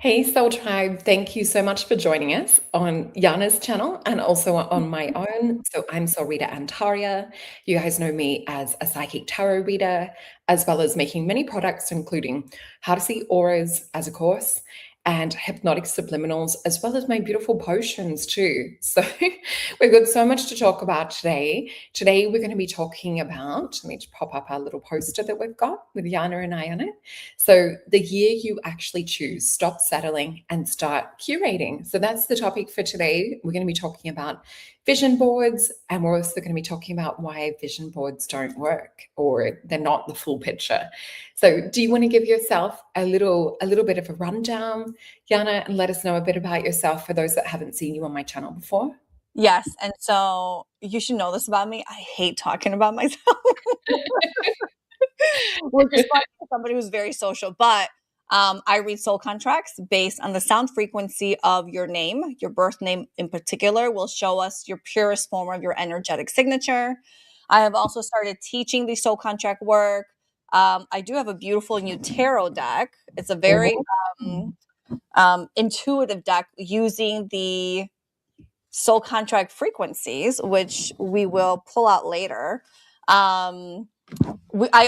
Hey, Soul Tribe, thank you so much for joining us on Yiannah's channel and also on my own. So I'm Solreta Yiannah. You guys know me as a psychic tarot reader, as well as making many products, including how to see auras as a course and hypnotic subliminals, as well as my beautiful potions too. So we've got so much to talk about today. Today, we're going to be talking about, let me just pop up our little poster that we've got with Yiannah and I on it. So the year you actually choose, stop settling and start curating. So that's the topic for today. We're going to be talking about vision boards, and we're also going to be talking about why vision boards don't work or they're not the full picture. So do you want to give yourself a little bit of a rundown, Yiannah, and let us know a bit about yourself for those that haven't seen you on my channel before? Yes. And so you should know this about me. I hate talking about myself. Which is funny for somebody who's very social. But I read soul contracts based on the sound frequency of your name. Your birth name in particular will show us your purest form of your energetic signature. I have also started teaching the soul contract work. I do have a beautiful new tarot deck. It's a very intuitive deck using the soul contract frequencies, which we will pull out later. I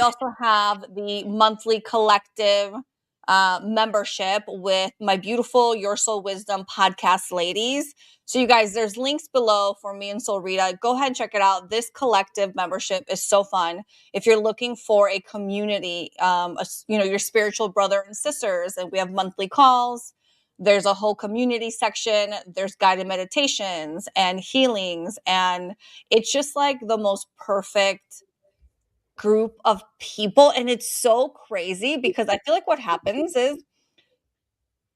also have the monthly collective membership with my beautiful Your Soul Wisdom podcast ladies. So you guys, there's links below for me and Solreta. Go ahead and check it out. This collective membership is so fun. If you're looking for a community, your spiritual brother and sisters, and we have monthly calls. There's a whole community section. There's guided meditations and healings. And it's just like the most perfect group of people. And it's so crazy because I feel like what happens is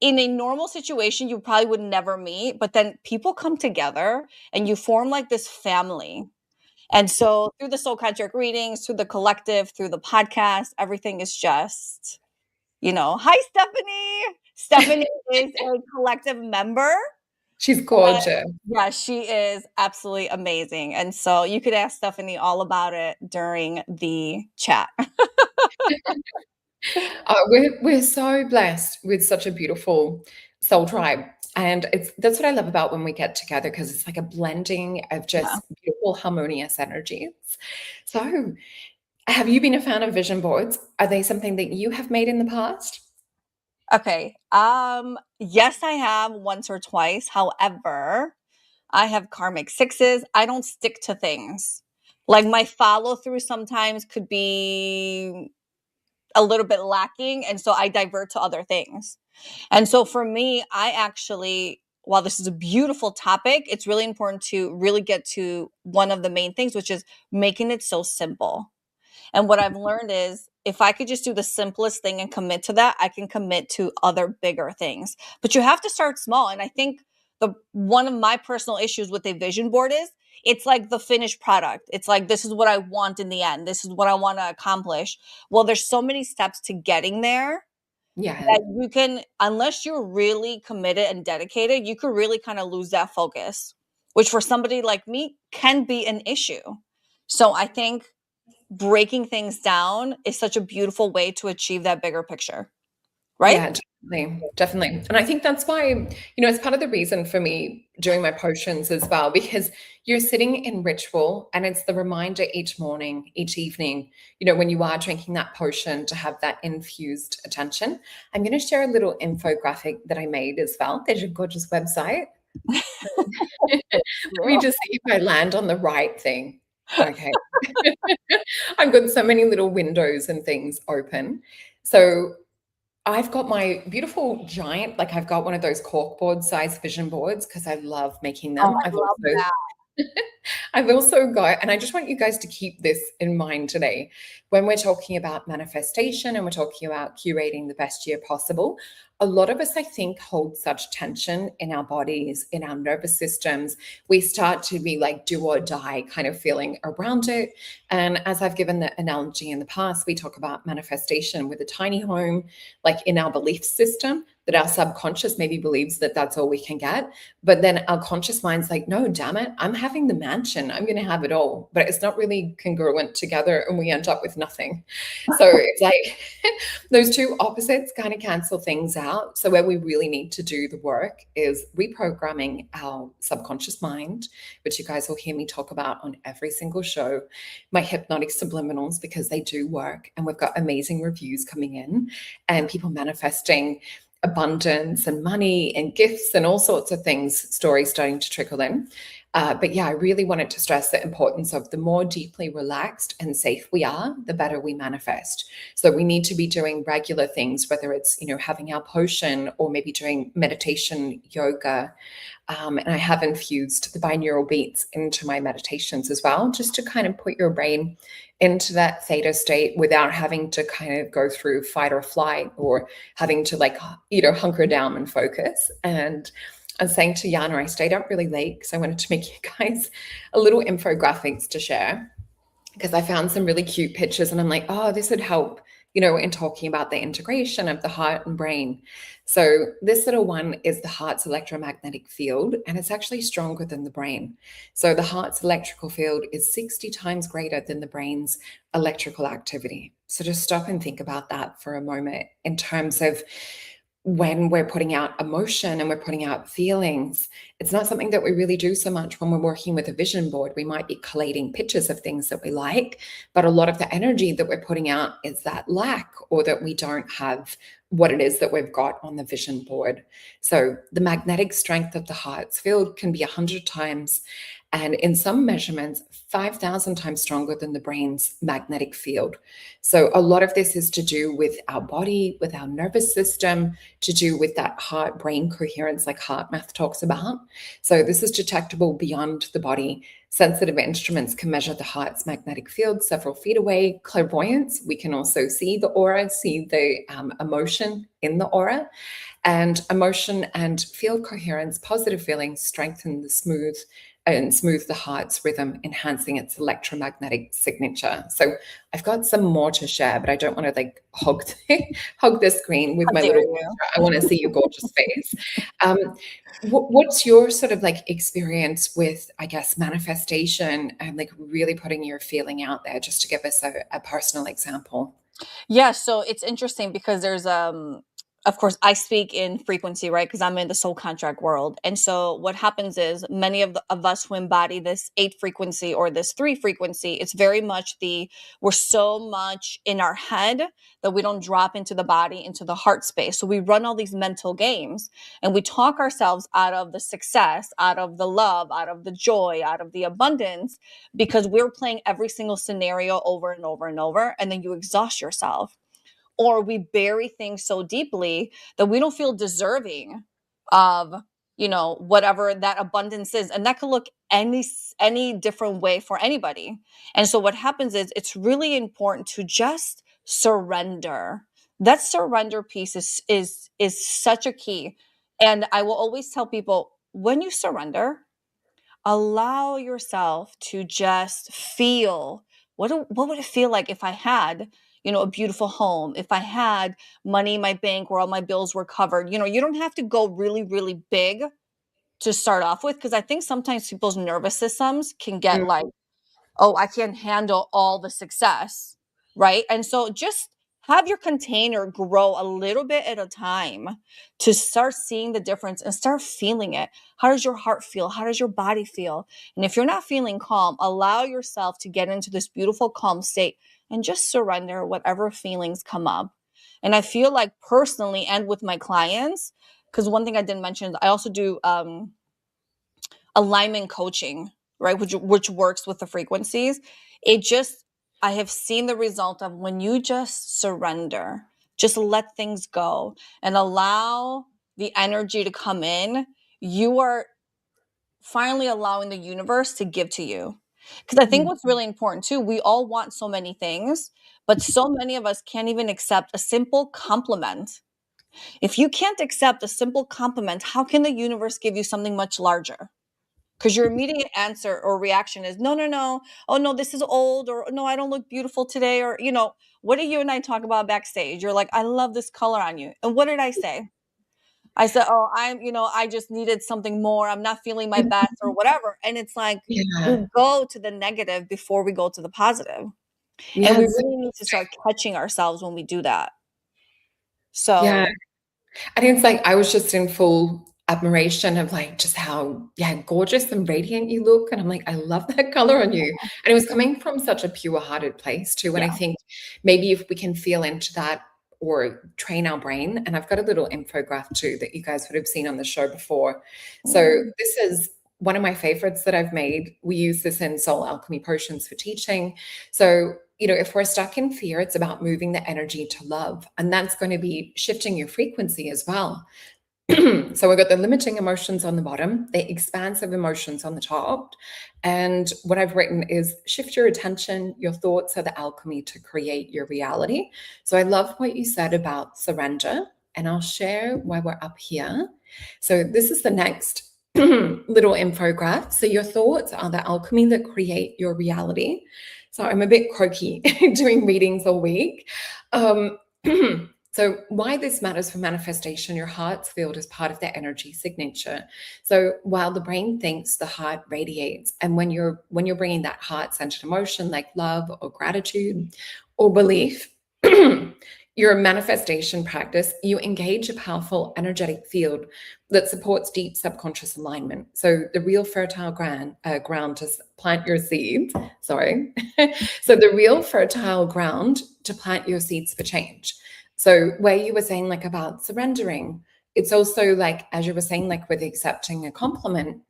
in a normal situation, you probably would never meet, but then people come together and you form like this family. And so through the soul contract readings, through the collective, through the podcast, everything is just, hi, Stephanie. Stephanie is a collective member. She's gorgeous. Yeah, she is absolutely amazing. And so you could ask Stephanie all about it during the chat. We're so blessed with such a beautiful soul tribe. And that's what I love about when we get together, because it's like a blending of just beautiful, harmonious energies. So have you been a fan of vision boards? Are they something that you have made in the past? Okay. Yes, I have once or twice. However, I have karmic sixes. I don't stick to things. Like my follow through sometimes could be a little bit lacking. And so I divert to other things. And so for me, while this is a beautiful topic, it's really important to really get to one of the main things, which is making it so simple. And what I've learned is if I could just do the simplest thing and commit to that, I can commit to other bigger things. But you have to start small. And I think one of my personal issues with a vision board is it's like the finished product. It's like, this is what I want in the end. This is what I want to accomplish. Well, there's so many steps to getting there. Yeah. That you can, unless you're really committed and dedicated, you could really kind of lose that focus, which for somebody like me can be an issue. So I think breaking things down is such a beautiful way to achieve that bigger picture. Right? Yeah, definitely. And I think that's why, it's part of the reason for me doing my potions as well, because you're sitting in ritual and it's the reminder each morning, each evening, when you are drinking that potion to have that infused attention. I'm going to share a little infographic that I made as well. There's a gorgeous website. Let me just see if I land on the right thing. Okay. I've got so many little windows and things open. So I've got my beautiful giant, like I've got one of those corkboard size vision boards because I love making them. Oh, I love that. I've also got, and I just want you guys to keep this in mind today, when we're talking about manifestation and we're talking about curating the best year possible, a lot of us, I think, hold such tension in our bodies, in our nervous systems. We start to be like do or die kind of feeling around it. And as I've given the analogy in the past, we talk about manifestation with a tiny home, like in our belief system. that our subconscious maybe believes that that's all we can get. But then our conscious mind's like, no, damn it, I'm having the mansion. I'm going to have it all. But it's not really congruent together and we end up with nothing. So it's like those two opposites kind of cancel things out. So where we really need to do the work is reprogramming our subconscious mind, which you guys will hear me talk about on every single show, my hypnotic subliminals, because they do work. And we've got amazing reviews coming in and people manifesting abundance and money and gifts and all sorts of things, stories starting to trickle in. But yeah, I really wanted to stress the importance of the more deeply relaxed and safe we are, the better we manifest. So we need to be doing regular things, whether it's, having our potion or maybe doing meditation, yoga. And I have infused the binaural beats into my meditations as well, just to kind of put your brain into that theta state without having to kind of go through fight or flight or having to hunker down and focus. And I was saying to Yiannah, I stayed up really late because I wanted to make you guys a little infographics to share because I found some really cute pictures and I'm like, oh, this would help, in talking about the integration of the heart and brain. So this little one is the heart's electromagnetic field, and it's actually stronger than the brain. So the heart's electrical field is 60 times greater than the brain's electrical activity. So just stop and think about that for a moment in terms of when we're putting out emotion and we're putting out feelings. It's not something that we really do so much when we're working with a vision board. We might be collating pictures of things that we like, but a lot of the energy that we're putting out is that lack or that we don't have what it is that we've got on the vision board. So the magnetic strength of the heart's field can be 100 times, and in some measurements, 5,000 times stronger than the brain's magnetic field. So a lot of this is to do with our body, with our nervous system, to do with that heart-brain coherence like HeartMath talks about. So this is detectable beyond the body. Sensitive instruments can measure the heart's magnetic field several feet away. Clairvoyance, we can also see the aura, see the emotion in the aura. And emotion and field coherence, positive feelings strengthen the smooth the heart's rhythm, enhancing its electromagnetic signature. So I've got some more to share, but I don't want to hog the screen with How my dare little you? picture. I want to see your gorgeous face. What's your sort of experience with, I guess, manifestation and really putting your feeling out there, just to give us a personal example? Yeah, so it's interesting because there's of course I speak in frequency, right? Because I'm in the soul contract world. And so what happens is many of us who embody this 8 frequency or this 3 frequency, it's very much we're so much in our head that we don't drop into the body, into the heart space. So we run all these mental games and we talk ourselves out of the success, out of the love, out of the joy, out of the abundance, because we're playing every single scenario over and over and over, and then you exhaust yourself. Or we bury things so deeply that we don't feel deserving of, whatever that abundance is. And that could look any different way for anybody. And so what happens is it's really important to just surrender. That surrender piece is such a key. And I will always tell people, when you surrender, allow yourself to just feel what would it feel like if I had, a beautiful home, if I had money in my bank where all my bills were covered. You don't have to go really, really big to start off with, because I think sometimes people's nervous systems can get like, oh, I can't handle all the success, right? And so just have your container grow a little bit at a time to start seeing the difference and start feeling it. How does your heart feel? How does your body feel? And if you're not feeling calm, allow yourself to get into this beautiful calm state and just surrender whatever feelings come up. And I feel like personally and with my clients, because one thing I didn't mention is I also do alignment coaching, right? Which works with the frequencies. I have seen the result of when you just surrender, just let things go and allow the energy to come in, you are finally allowing the universe to give to you. Because I think what's really important too, we all want so many things, but so many of us can't even accept a simple compliment. If you can't accept a simple compliment, how can the universe give you something much larger? Because your immediate answer or reaction is, no, no, no. Oh, no, this is old. Or no, I don't look beautiful today. Or, what do you and I talk about backstage? You're like, I love this color on you. And what did I say? I said, oh, I just needed something more. I'm not feeling my best or whatever. And it's like we Yeah. go to the negative before we go to the positive. And Yeah, we it's so really need to start catching ourselves when we do that. yeah. So, And it's like I was just in full admiration of like just how, yeah, gorgeous and radiant you look. And I'm like, I love that color on you. And it was coming from such a pure-hearted place too. And I yeah. think maybe if we can feel into that or train our brain, and I've got a little infographic too that you guys would have seen on the show before. So Mm. this is one of my favorites that I've made. We use this in Soul Alchemy Potions for teaching. So if we're stuck in fear, it's about moving the energy to love. And that's going to be shifting your frequency as well. So we've got the limiting emotions on the bottom, the expansive emotions on the top. And what I've written is shift your attention, your thoughts are the alchemy to create your reality. So I love what you said about surrender, and I'll share why we're up here. So this is the next little infograph. So your thoughts are the alchemy that create your reality. So I'm a bit croaky doing readings all week. Um, So why this matters for manifestation, your heart's field is part of their energy signature. So while the brain thinks, the heart radiates. And when you're bringing that heart-centered emotion like love or gratitude or belief, your manifestation practice, you engage a powerful energetic field that supports deep subconscious alignment. So the real fertile ground to plant your seeds. Sorry. So the real fertile ground to plant your seeds for change. So where you were saying like about surrendering, it's also like, as you were saying, like with accepting a compliment,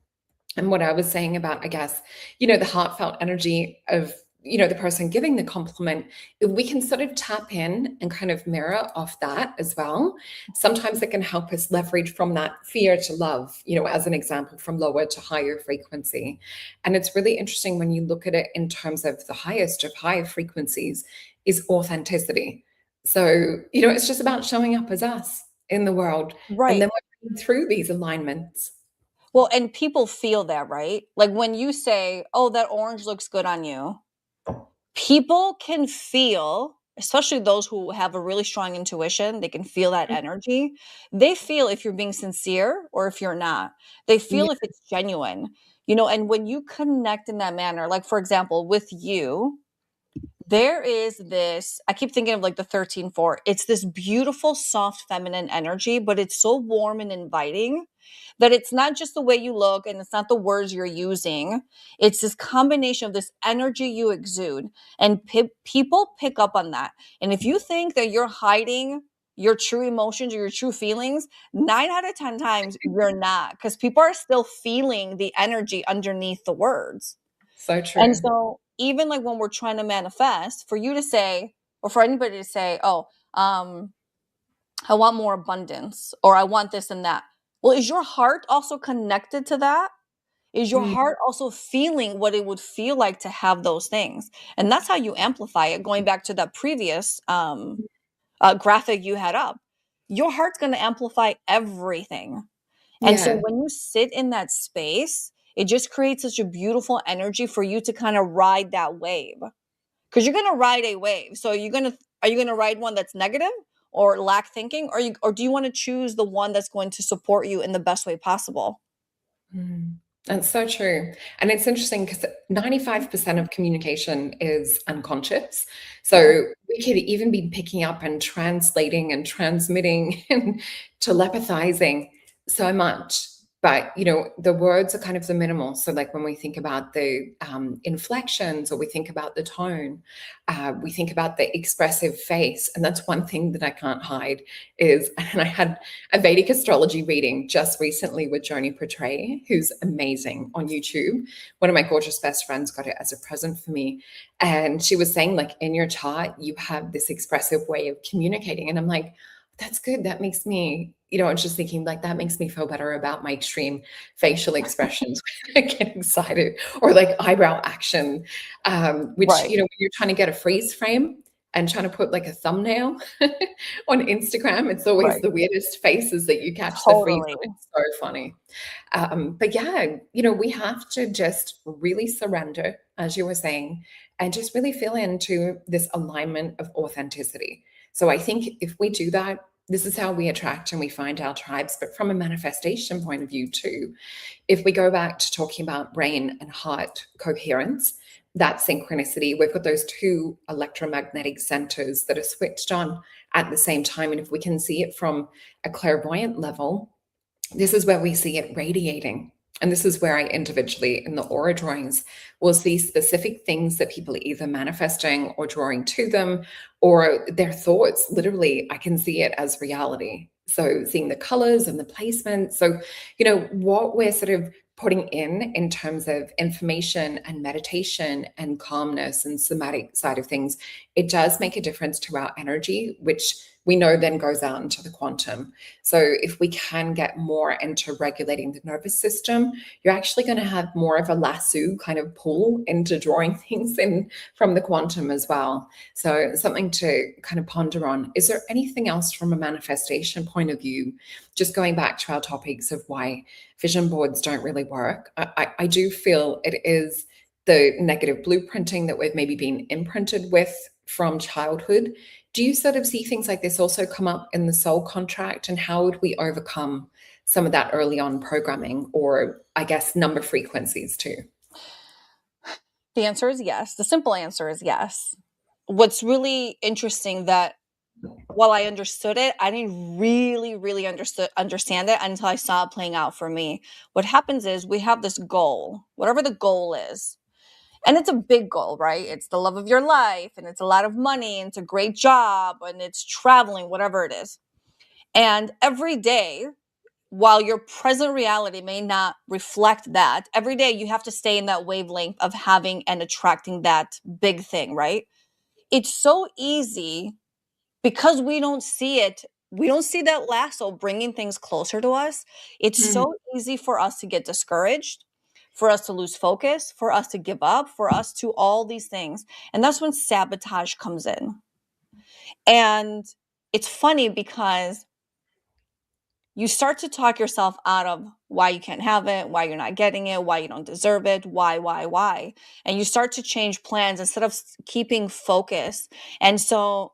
and what I was saying about, I guess, the heartfelt energy of, the person giving the compliment, if we can sort of tap in and kind of mirror off that as well, sometimes it can help us leverage from that fear to love, as an example, from lower to higher frequency. And it's really interesting when you look at it in terms of the highest of higher frequencies is authenticity. So, it's just about showing up as us in the world. And Right. then we're going through these alignments. Well, and people feel that, right? Like when you say, oh, that orange looks good on you, people can feel, especially those who have a really strong intuition, they can feel that energy. They feel if you're being sincere or if you're not. They Yeah. feel if it's genuine, and when you connect in that manner, like for example, with you, there is this, I keep thinking of like the 13-4. It's this beautiful, soft, feminine energy, but it's so warm and inviting that it's not just the way you look and it's not the words you're using. It's this combination of this energy you exude. And people pick up on that. And if you think that you're hiding your true emotions or your true feelings, 9 out of 10 times you're not, because people are still feeling the energy underneath the words. So And true. so even like when we're trying to manifest, for you to say, or for anybody to say, oh, I want more abundance, or I want this and that. Well, is your heart also connected to that? Is your Mm, heart also feeling what it would feel like to have those things? And that's how you amplify it. Going back to that previous graphic you had up, your heart's going to amplify everything. And so yeah. when you sit in that space, it just creates such a beautiful energy for you to kind of ride that wave. Because you're gonna ride a wave. So are you gonna ride one that's negative or lack thinking? Or do you want to choose the one that's going to support you in the best way possible? Mm. That's so true. And it's interesting because 95% of communication is unconscious. Yeah. So we could even be picking up and translating and transmitting and telepathizing so much. But, the words are kind of the minimal. So, like when we think about the inflections or we think about the tone, we think about the expressive face. And that's one thing that I can't hide is, and I had a Vedic astrology reading just recently with Joni Portray, who's amazing on YouTube. One of my gorgeous best friends got it as a present for me. And she was saying, like, in your chart, you have this expressive way of communicating. And I'm like, that's good. That makes me, I was just thinking, like, that makes me feel better about my extreme facial expressions when I get excited or like eyebrow action, which, Right. when you're trying to get a freeze frame and trying to put like a thumbnail on Instagram, it's always Right. the weirdest faces that you catch the freeze Totally. on. It's so funny. But yeah, we have to just really surrender, as you were saying, and just really feel into this alignment of authenticity. So I think if we do that, This is how we attract and we find our tribes, but from a manifestation point of view too. If we go back to talking about brain and heart coherence, that synchronicity, we've got those two electromagnetic centers that are switched on at the same time. And if we can see it from a clairvoyant level, this is where we see it radiating. And this is where I individually, in the aura drawings, will see specific things that people are either manifesting or drawing to them, or their thoughts. Literally, I can see it as reality. So seeing the colors and the placement. So, what we're sort of putting in terms of information and meditation and calmness and somatic side of things, it does make a difference to our energy, which we know then goes out into the quantum. So if we can get more into regulating the nervous system, you're actually going to have more of a lasso kind of pull into drawing things in from the quantum as well. So something to kind of ponder on. Is there anything else from a manifestation point of view, just going back to our topics of why vision boards don't really work? I do feel it is the negative blueprinting that we've maybe been imprinted with from childhood. Do you sort of see things like this also come up in the soul contract? And how would we overcome some of that early on programming, or I guess number frequencies too? The answer is yes. The simple answer is yes. What's really interesting that while I understood it, I didn't really understand it until I saw it playing out for me. What happens is we have this goal, whatever the goal is. And it's a big goal, right? It's the love of your life, and it's a lot of money, and it's a great job, and it's traveling, whatever it is. And every day, while your present reality may not reflect that, every day you have to stay in that wavelength of having and attracting that big thing, right? It's so easy because we don't see it. We don't see that lasso bringing things closer to us. It's so easy for us to get discouraged, for us to lose focus, for us to give up, for us to all these things. And that's when sabotage comes in. And it's funny because you start to talk yourself out of why you can't have it, why you're not getting it, why you don't deserve it, why. And you start to change plans instead of keeping focus. And so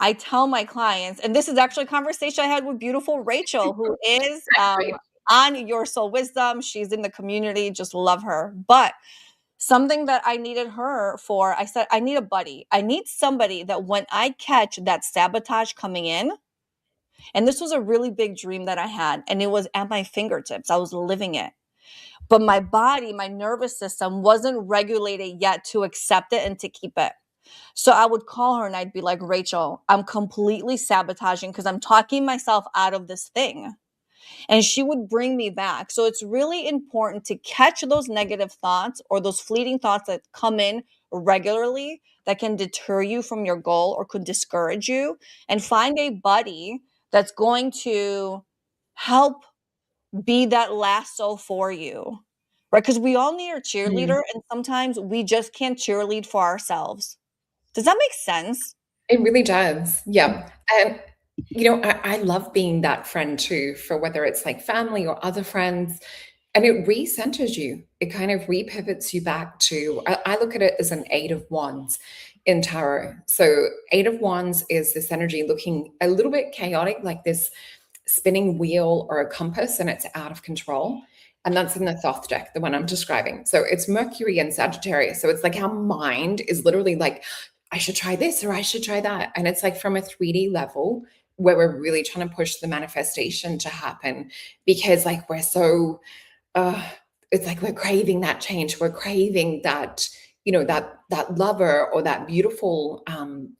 I tell my clients, and this is actually a conversation I had with beautiful Rachel, who is on Your Soul Wisdom. She's in the community, just love her. But something that I needed her for, I said, I need a buddy. I need somebody that when I catch that sabotage coming in, and this was a really big dream that I had, and it was at my fingertips. I was living it. But my body, my nervous system wasn't regulated yet to accept it and to keep it. So I would call her and I'd be like, Rachel, I'm completely sabotaging because I'm talking myself out of this thing. And she would bring me back. So it's really important to catch those negative thoughts or those fleeting thoughts that come in regularly that can deter you from your goal or could discourage you, and find a buddy that's going to help be that lasso for you. Right? Because we all need a cheerleader, and sometimes we just can't cheerlead for ourselves. Does that make sense? It really does. Yeah. And, I love being that friend too, for whether it's like family or other friends. And it recenters you. It kind of repivots you back to, I look at it as an Eight of Wands in tarot. So, Eight of Wands is this energy looking a little bit chaotic, like this spinning wheel or a compass, and it's out of control. And that's in the Thoth deck, the one I'm describing. So it's Mercury and Sagittarius. So it's like our mind is literally like, I should try this or I should try that. And it's like from a 3D level where we're really trying to push the manifestation to happen, because like we're so uh it's like we're craving that change. We're craving that, that lover or that beautiful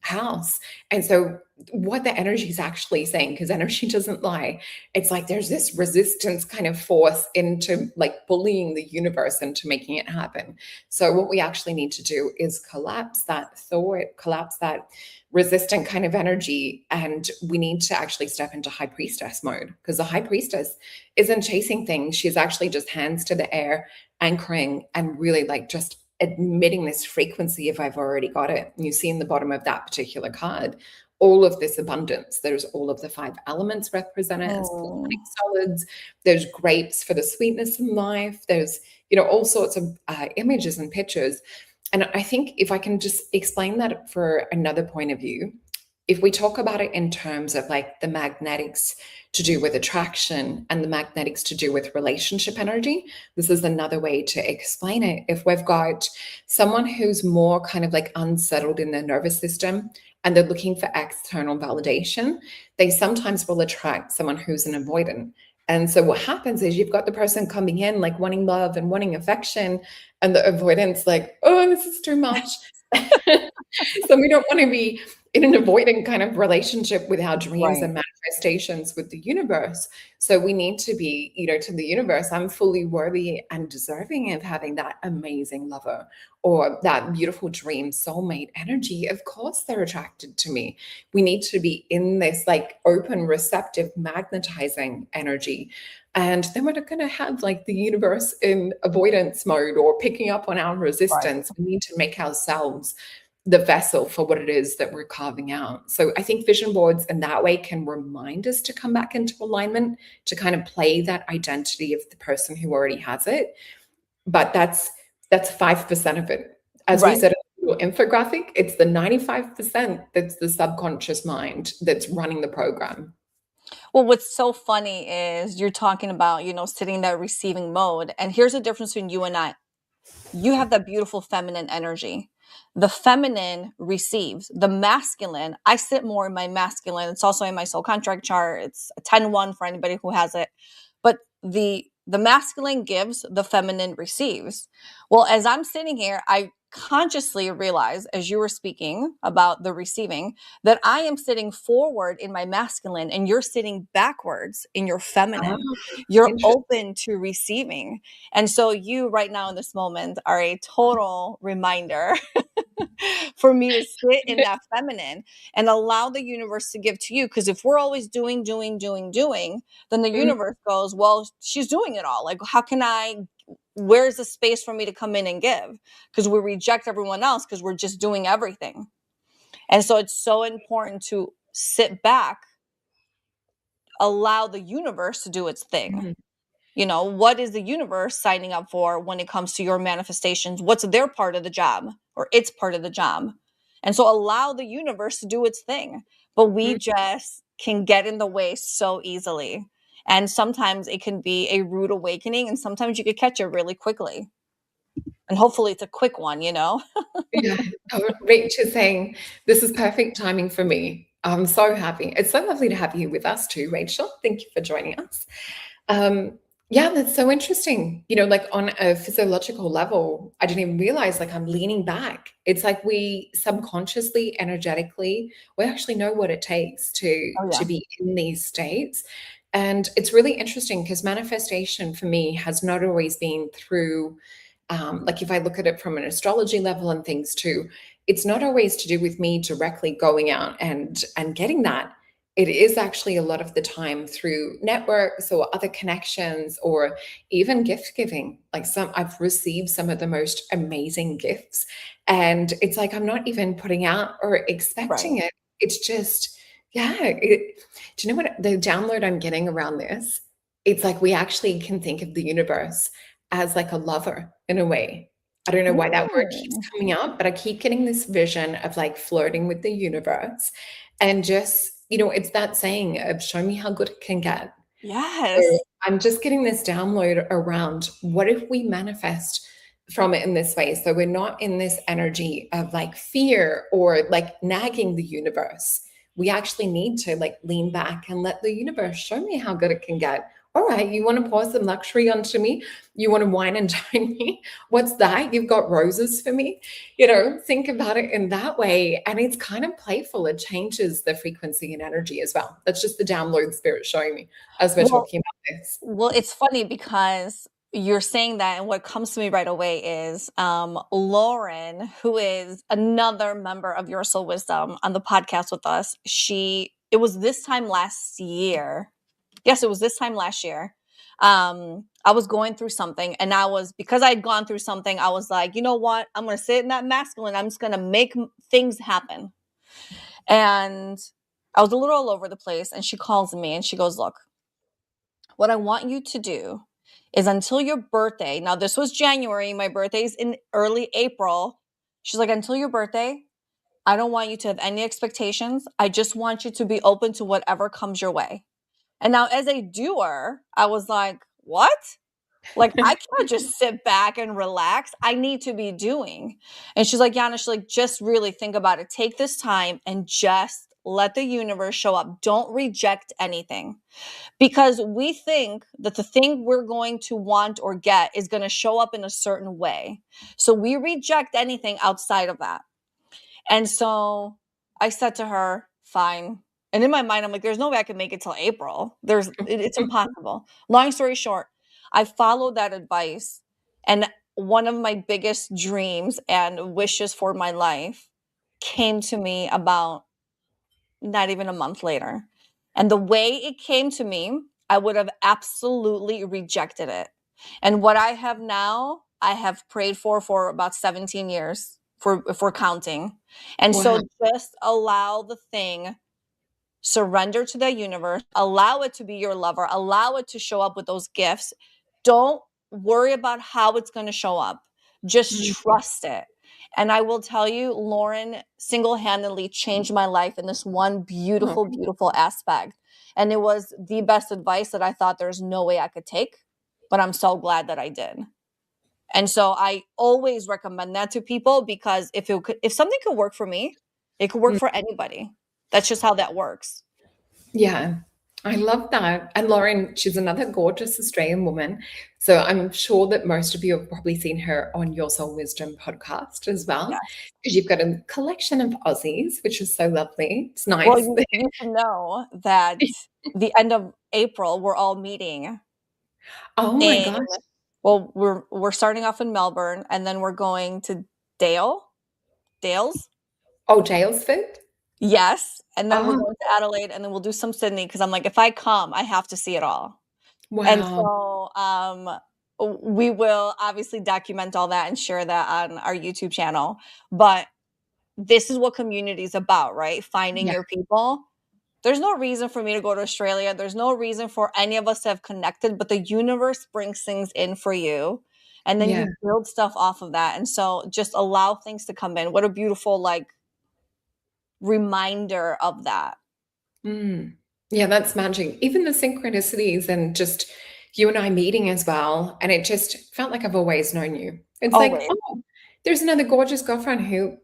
house. And so what the energy is actually saying, because energy doesn't lie, it's like there's this resistance kind of force into like bullying the universe into making it happen. So what we actually need to do is collapse that thought, collapse that resistant kind of energy, and we need to actually step into high priestess mode, because the high priestess isn't chasing things. She's actually just hands to the air, anchoring, and really like just admitting this frequency of I've already got it. And you see in the bottom of that particular card all of this abundance. There's all of the five elements represented as solids. There's grapes for the sweetness in life. There's, all sorts of images and pictures. And I think if I can just explain that for another point of view, if we talk about it in terms of like the magnetics to do with attraction and the magnetics to do with relationship energy, this is another way to explain it. If we've got someone who's more kind of like unsettled in their nervous system and they're looking for external validation, they sometimes will attract someone who's an avoidant. And so what happens is you've got the person coming in like wanting love and wanting affection, and the avoidance like, oh, this is too much. So we don't want to be in an avoidant kind of relationship with our dreams Right. and manifestations with the universe. So we need to be, to the universe, I'm fully worthy and deserving of having that amazing lover or that beautiful dream soulmate energy. Of course, they're attracted to me. We need to be in this like open, receptive, magnetizing energy. And then we're not going to have like the universe in avoidance mode or picking up on our Right. resistance. We need to make ourselves the vessel for what it is that we're carving out. So I think vision boards in that way can remind us to come back into alignment, to kind of play that identity of the person who already has it. But that's 5% of it. As we Right. said in the infographic, it's the 95% that's the subconscious mind that's running the program. Well, what's so funny is you're talking about, sitting in that receiving mode. And here's the difference between you and I. You have that beautiful feminine energy. The feminine receives. The masculine, I sit more in my masculine. It's also in my soul contract chart. It's a 10-1 for anybody who has it. But the masculine gives, the feminine receives. Well, as I'm sitting here, I consciously realize as you were speaking about the receiving that I am sitting forward in my masculine and you're sitting backwards in your Ah, feminine. You're interesting. open to receiving. And so you right now in this moment are a total reminder for me to sit in that feminine and allow the universe to give to you. Because if we're always doing, then the Mm, universe goes, well, she's doing it all. Like, where's the space for me to come in and give? Because we reject everyone else because we're just doing everything. And so it's so important to sit back, allow the universe to do its thing. mm, What is the universe signing up for when it comes to your manifestations? What's their part of the job or its part of the job? And so allow the universe to do its thing. But we mm. just can get in the way so easily. And sometimes it can be a rude awakening, and sometimes you could catch it really quickly. And hopefully it's a quick one. Yeah. Oh, Rach is saying, this is perfect timing for me. I'm so happy. It's so lovely to have you with us too, Rachel. Thank you for joining us. Um, yeah, that's so interesting. Like on a physiological level, I didn't even realize like I'm leaning back. It's like we subconsciously, energetically, we actually know what it takes to Oh, to yeah. be in these states. And it's really interesting because manifestation for me has not always been through like if I look at it from an astrology level and things too, it's not always to do with me directly going out and getting that. It is actually a lot of the time through networks or other connections or even gift giving. Like I've received some of the most amazing gifts. And it's like I'm not even putting out or Right. expecting it. It's just, yeah. Do you know what the download I'm getting around this? It's like we actually can think of the universe as like a lover in a way. I don't know why that word keeps Mm, coming up, but I keep getting this vision of like flirting with the universe and just, it's that saying of show me how good it can get. So yes. I'm just getting this download around what if we manifest from it in this way? So we're not in this energy of like fear or like nagging the universe. We actually need to like lean back and let the universe show me how good it can get. All right, you want to pour some luxury onto me? You want to wine and dine me? What's that? You've got roses for me? Think about it in that way. And it's kind of playful. It changes the frequency and energy as well. That's just the download spirit showing me as we're Well, talking about this. Well, it's funny because you're saying that, and what comes to me right away is Lauren, who is another member of Your Soul Wisdom on the podcast with us. It was this time last year. Yes, it was this time last year. I was going through something, and because I had gone through something, I was like, you know what? I'm going to sit in that masculine. I'm just going to make things happen. And I was a little all over the place, and she calls me and she goes, look, what I want you to do is until your birthday. Now, this was January. My birthday's in early April. She's like, until your birthday, I don't want you to have any expectations. I just want you to be open to whatever comes your way. And now as a doer, I was like, what? Like, I can't just sit back and relax. I need to be doing. And she's like, Yiannah, she's like, just really think about it. Take this time and just let the universe show up. Don't reject anything, because we think that the thing we're going to want or get is going to show up in a certain way. So we reject anything outside of that. And so I said to her, fine. And in my mind, I'm like, there's no way I can make it till April. It's impossible. Long story short, I followed that advice. And one of my biggest dreams and wishes for my life came to me about not even a month later. And the way it came to me, I would have absolutely rejected it. And what I have now, I have prayed for about 17 years, for if we're counting. And Wow. so just allow the thing, surrender to the universe, allow it to be your lover, allow it to show up with those gifts. Don't worry about how it's going to show up. Just Mm. trust it. And I will tell you, Lauren single-handedly changed my life in this one Oh, beautiful, beautiful aspect. And it was the best advice that I thought there's no way I could take, but I'm so glad that I did. And so I always recommend that to people, because if something could work for me, it could work mm. for anybody. That's just how that works. Yeah, I love that. And Lauren, she's another gorgeous Australian woman. So I'm sure that most of you have probably seen her on your Soul Wisdom podcast as well, Yes. because you've got a collection of Aussies, which is so lovely. It's Well, nice. you should know that the end of April, we're all meeting Oh my in, gosh. well, we're starting off in Melbourne, and then we're going to Dales. Oh, Jailsford? Yes. And then we're Oh, going to Adelaide, and then we'll do some Sydney, because I'm like, if I come, I have to see it all. And wow. so we will obviously document all that and share that on our YouTube channel. But this is what community is about, right? Finding Yeah, your people. There's no reason for me to go to Australia. There's no reason for any of us to have connected, but the universe brings things in for you. And then yeah. you build stuff off of that. And so just allow things to come in. What a beautiful, like, reminder of that. Mm. Yeah, that's magic. Even the synchronicities and just you and I meeting as well. And it just felt like I've always known you. It's like, Always. oh, there's another gorgeous girlfriend who,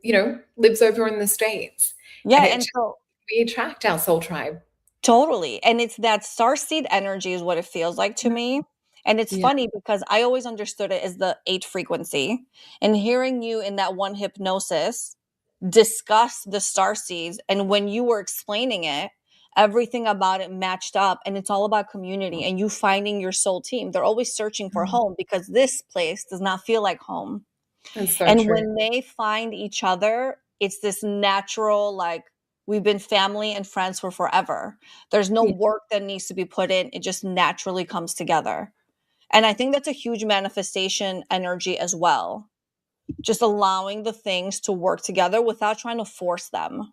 lives over in the States. Yeah. And it And just, so we attract our soul tribe. totally. And it's that starseed energy is what it feels like to me. And it's Yeah. funny because I always understood it as the 8 frequency. And hearing you in that one hypnosis discuss the star seeds, and when you were explaining it, everything about it matched up, and it's all about community and you finding your soul team. They're always searching for Mm. home because this place does not feel like home. That's so And true. when they find each other, it's this natural, like, we've been family and friends for forever. There's no Yeah. work that needs to be put in. It just naturally comes together. And I think that's a huge manifestation energy as well. Just allowing the things to work together without trying to force them,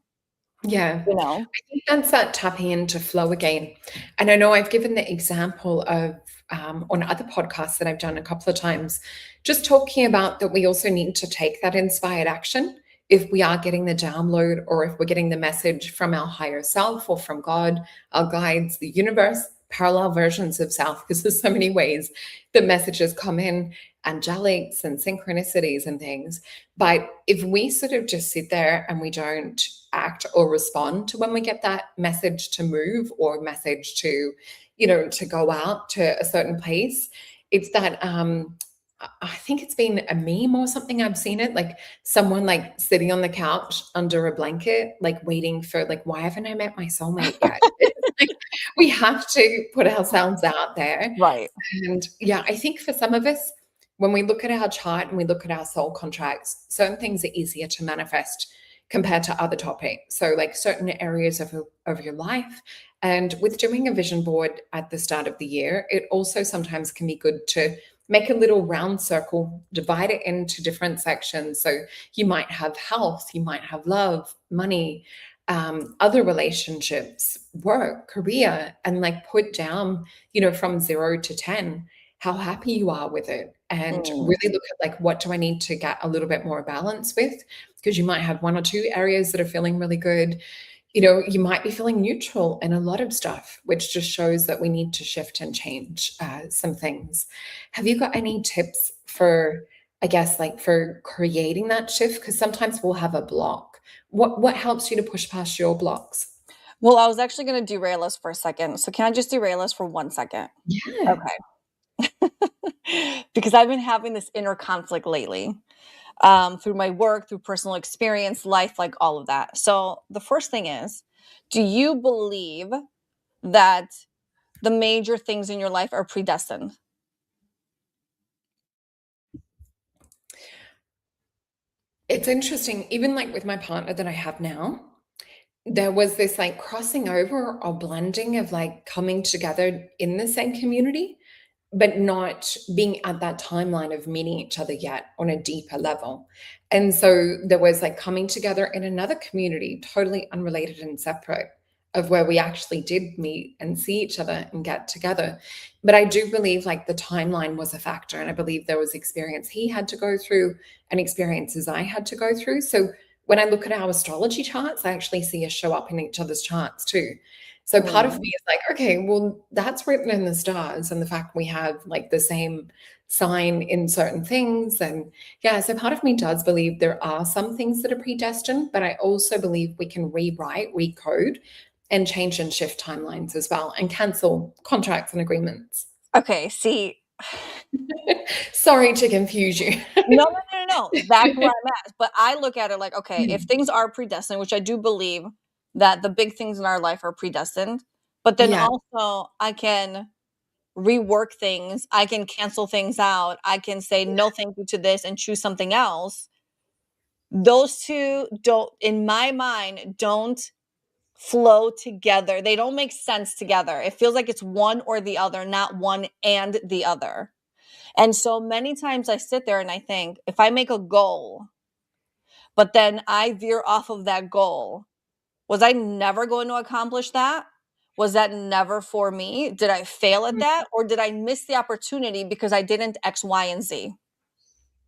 Yeah. you know? I think that's that tapping into flow again. And I know I've given the example of on other podcasts that I've done a couple of times, just talking about that we also need to take that inspired action if we are getting the download or if we're getting the message from our higher self or from God, our guides, the universe, parallel versions of self, because there's so many ways the messages come in, angelics and synchronicities and things. But if we sort of just sit there and we don't act or respond to when we get that message to move or message to, to go out to a certain place, it's that I think it's been a meme or something. I've seen it like someone like sitting on the couch under a blanket, like waiting for like, why haven't I met my soulmate yet? It's like we have to put ourselves out there. Right. And yeah, I think for some of us, when we look at our chart and we look at our soul contracts, certain things are easier to manifest compared to other topics. So, like certain areas of your life. And with doing a vision board at the start of the year, it also sometimes can be good to make a little round circle, divide it into different sections. So, you might have health, you might have love, money, other relationships, work, career, and like put down, from 0 to 10 how happy you are with it, and Mm. really look at like, what do I need to get a little bit more balance with? Because you might have one or two areas that are feeling really good. You might be feeling neutral in a lot of stuff, which just shows that we need to shift and change some things. Have you got any tips for, I guess, like for creating that shift? Because sometimes we'll have a block. What helps you to push past your blocks? Well, I was actually going to derail us for a second. So can I just derail us for 1 second? Yeah. Okay. Because I've been having this inner conflict lately, through my work, through personal experience, life, like all of that. So the first thing is, do you believe that the major things in your life are predestined? It's interesting, even like with my partner that I have now, there was this like crossing over or blending of like coming together in the same community, but not being at that timeline of meeting each other yet on a deeper level. And so there was like coming together in another community, totally unrelated and separate, of where we actually did meet and see each other and get together. But I do believe like the timeline was a factor. And I believe there was experience he had to go through and experiences I had to go through. So when I look at our astrology charts, I actually see us show up in each other's charts too. So part of me Mm. is like, okay, well, that's written in the stars, and the fact we have like the same sign in certain things. And yeah, so part of me does believe there are some things that are predestined, but I also believe we can rewrite, recode, and change and shift timelines as well and cancel contracts and agreements. Okay, see, Sorry to confuse you. no, no, no, no, no. That's where I'm at. But I look at it like, okay, if Mm. things are predestined, which I do believe that the big things in our life are predestined, but then Yeah. also I can rework things, I can cancel things out, I can say no thank you to this and choose something else. Those two don't, in my mind, don't flow together. They don't make sense together. It feels like it's one or the other, not one and the other. And so many times I sit there and I think, if I make a goal, but then I veer off of that goal, was I never going to accomplish that? Was that never for me? Did I fail at that? Or did I miss the opportunity because I didn't X, Y, and Z?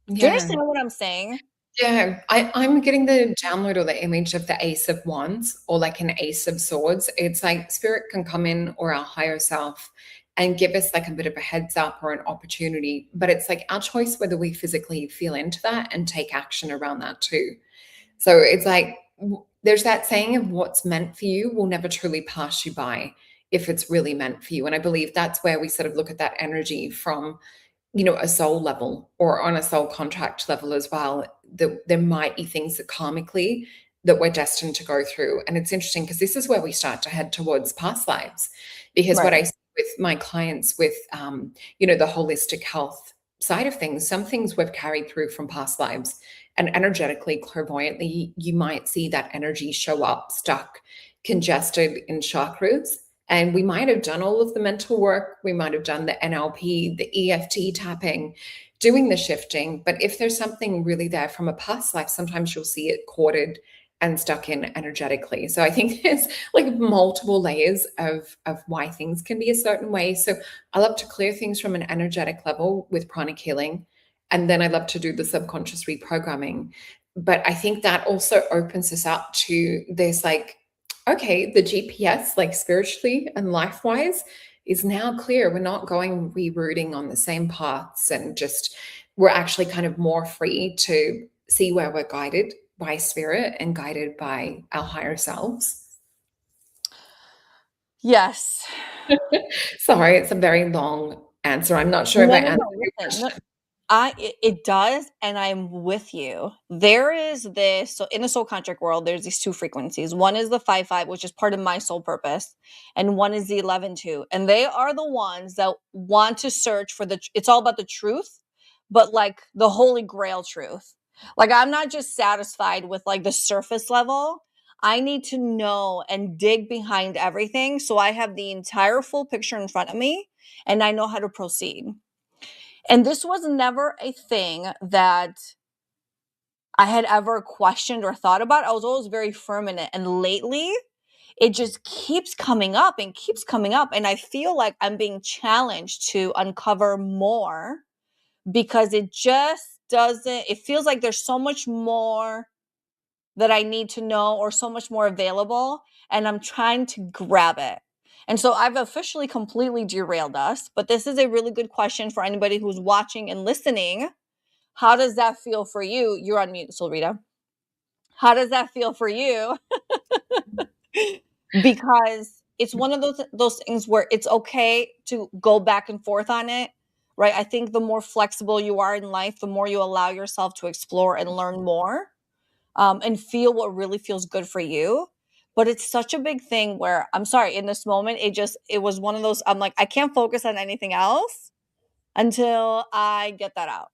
Do you Yeah. understand what I'm saying? Yeah, I'm getting the download or the image of the Ace of Wands or like an Ace of Swords. It's like spirit can come in, or our higher self, and give us like a bit of a heads up or an opportunity. But it's like our choice whether we physically feel into that and take action around that too. So it's like there's that saying of what's meant for you will never truly pass you by if it's really meant for you. And I believe that's where we sort of look at that energy from, a soul level or on a soul contract level as well, that there might be things that karmically that we're destined to go through. And it's interesting because this is where we start to head towards past lives. Because what Right. I see with my clients with, the holistic health side of things, some things we've carried through from past lives. And energetically, clairvoyantly, you might see that energy show up stuck, congested in chakras, and we might have done all of the mental work, we might have done the NLP, the EFT tapping, doing the shifting. But if there's something really there from a past life, sometimes you'll see it corded and stuck in energetically. So I think there's like multiple layers of why things can be a certain way. So I love to clear things from an energetic level with pranic healing. And then I love to do the subconscious reprogramming. But I think that also opens us up to this like, okay, the GPS, like spiritually and life wise, is now clear. We're not going rerouting on the same paths, and just we're actually kind of more free to see where we're guided by spirit and guided by our higher selves. Yes. Sorry, it's a very long answer. I'm not sure if No, I no, answered no. your Listen, no, question. it does, and I'm with you. There is this, so in the soul contract world, there's these two frequencies. One is the 5-5, which is part of my soul purpose, and one is the 11-2. And they are the ones that want to search for it's all about the truth, but like the holy grail truth. Like I'm not just satisfied with like the surface level. I need to know and dig behind everything so I have the entire full picture in front of me and I know how to proceed. And this was never a thing that I had ever questioned or thought about. I was always very firm in it. And lately, it just keeps coming up and keeps coming up. And I feel like I'm being challenged to uncover more, because it just doesn't, it feels like there's so much more that I need to know, or so much more available, and I'm trying to grab it. And so I've officially completely derailed us, but this is a really good question for anybody who's watching and listening. How does that feel for you? You're on mute, Solreta. How does that feel for you? Because it's one of those things where it's okay to go back and forth on it, right? I think the more flexible you are in life, the more you allow yourself to explore and learn more, and feel what really feels good for you. But it's such a big thing where, I'm sorry, in this moment, it was one of those, I'm like, I can't focus on anything else until I get that out.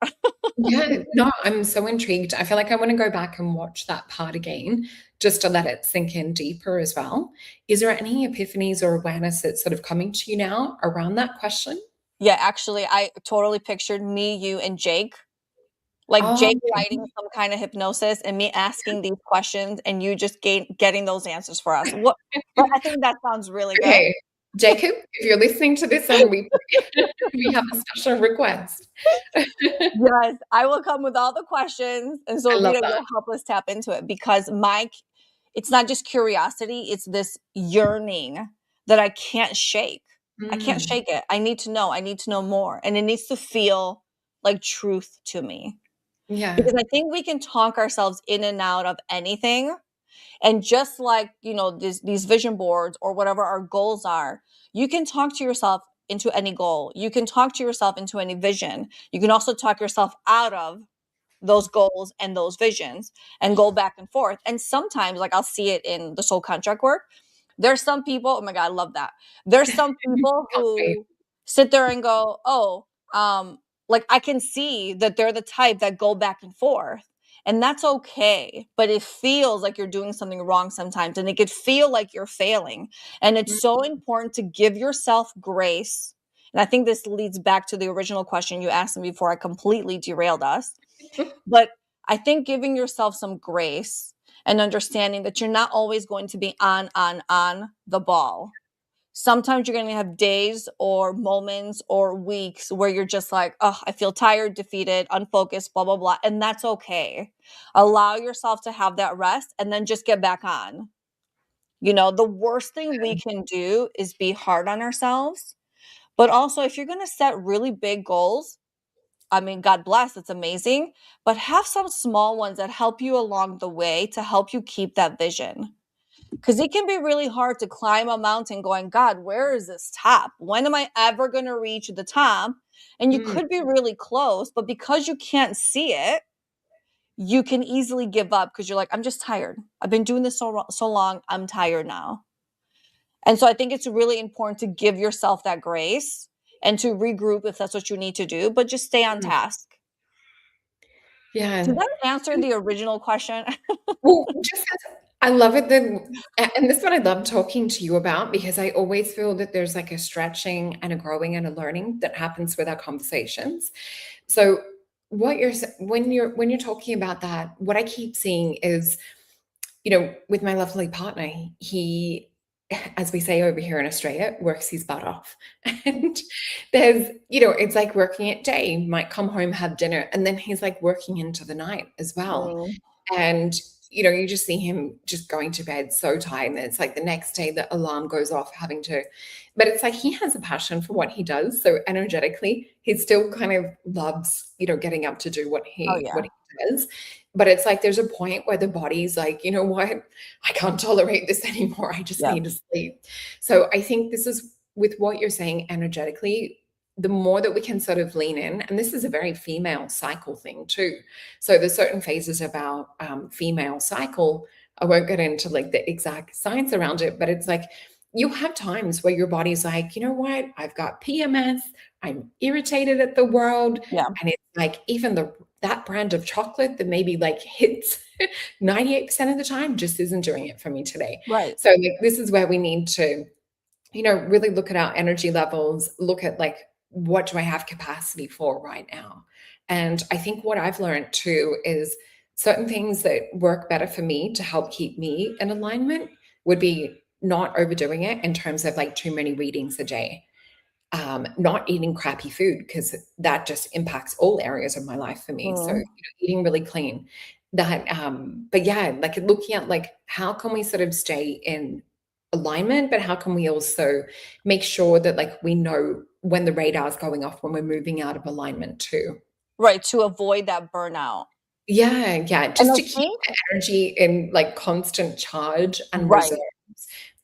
Yeah, no, I'm so intrigued. I feel like I want to go back and watch that part again just to let it sink in deeper as well. Is there any epiphanies or awareness that's sort of coming to you now around that question? Yeah, actually, I totally pictured me, you, and Jake, like Oh, Jake writing some kind of hypnosis and me asking these questions and you just getting those answers for us. What? But I think that sounds really good. okay. Jacob, if you're listening to this on replay, we have a special request. I Yes, I will come with all the questions, and so love Rita, that. you'll help us tap into it, because it's not just curiosity, it's this yearning that I can't shake. I can't Mm, shake it. I need to know more, and it needs to feel like truth to me. yeah. Because I think we can talk ourselves in and out of anything. And just like, these vision boards or whatever our goals are, you can talk to yourself into any goal. You can talk to yourself into any vision. You can also talk yourself out of those goals and those visions and go back and forth. And sometimes, like, I'll see it in the soul contract work. There's some people, oh my God, I love that. There's some people Can't wait. who sit there and go, oh, like, I can see that they're the type that go back and forth. And that's okay. But it feels like you're doing something wrong sometimes. And it could feel like you're failing. And it's so important to give yourself grace. And I think this leads back to the original question you asked me before I completely derailed us. But I think giving yourself some grace and understanding that you're not always going to be on the ball. Sometimes you're going to have days or moments or weeks where you're just like, oh, I feel tired, defeated, unfocused, blah, blah, blah. And that's okay. Allow yourself to have that rest and then just get back on. The worst thing we can do is be hard on ourselves. But also, if you're going to set really big goals, I mean, God bless, it's amazing, but have some small ones that help you along the way to help you keep that vision. Because it can be really hard to climb a mountain going, God, where is this top? When am I ever going to reach the top? And you Mm, could be really close, but because you can't see it, you can easily give up because you're like, I'm just tired. I've been doing this so long. I'm tired now. And so I think it's really important to give yourself that grace and to regroup if that's what you need to do, but just stay on mm. task. Did Yeah. that answer the original question? Well, just as I love it that and this one I love talking to you about because I always feel that there's like a stretching and a growing and a learning that happens with our conversations. So what when you're talking about that, what I keep seeing is, with my lovely partner, he, as we say over here in Australia, works his butt off. And it's like working at day, might come home, have dinner, and then he's like working into the night as well. Mm, And, you just see him just going to bed so tired. And it's like the next day the alarm goes off, but it's like he has a passion for what he does. So energetically, he still kind of loves, getting up to do what oh, what yeah. he does. But it's like there's a point where the body's like, you know what? I can't tolerate this anymore. I just Yeah. need to sleep. So I think this is with what you're saying energetically, the more that we can sort of lean in, and this is a very female cycle thing too. So there's certain phases of our female cycle. I won't get into like the exact science around it, but it's like you have times where your body's like, you know what? I've got PMS. I'm irritated at the world, Yeah. and it's like even that brand of chocolate that maybe like hits 98% of the time just isn't doing it for me today. Right. So like this is where we need to really look at our energy levels, look at like, what do I have capacity for right now? And I think what I've learned too is certain things that work better for me to help keep me in alignment would be not overdoing it in terms of like too many readings a day, not eating crappy food because that just impacts all areas of my life for me. So, Mm. eating really clean. That, but yeah, like looking at like how can we sort of stay in alignment, but how can we also make sure that like we know when the radar is going off when we're moving out of alignment too. Right, to avoid that burnout. Yeah, yeah, And just I to keep think the energy in like constant charge and reserve.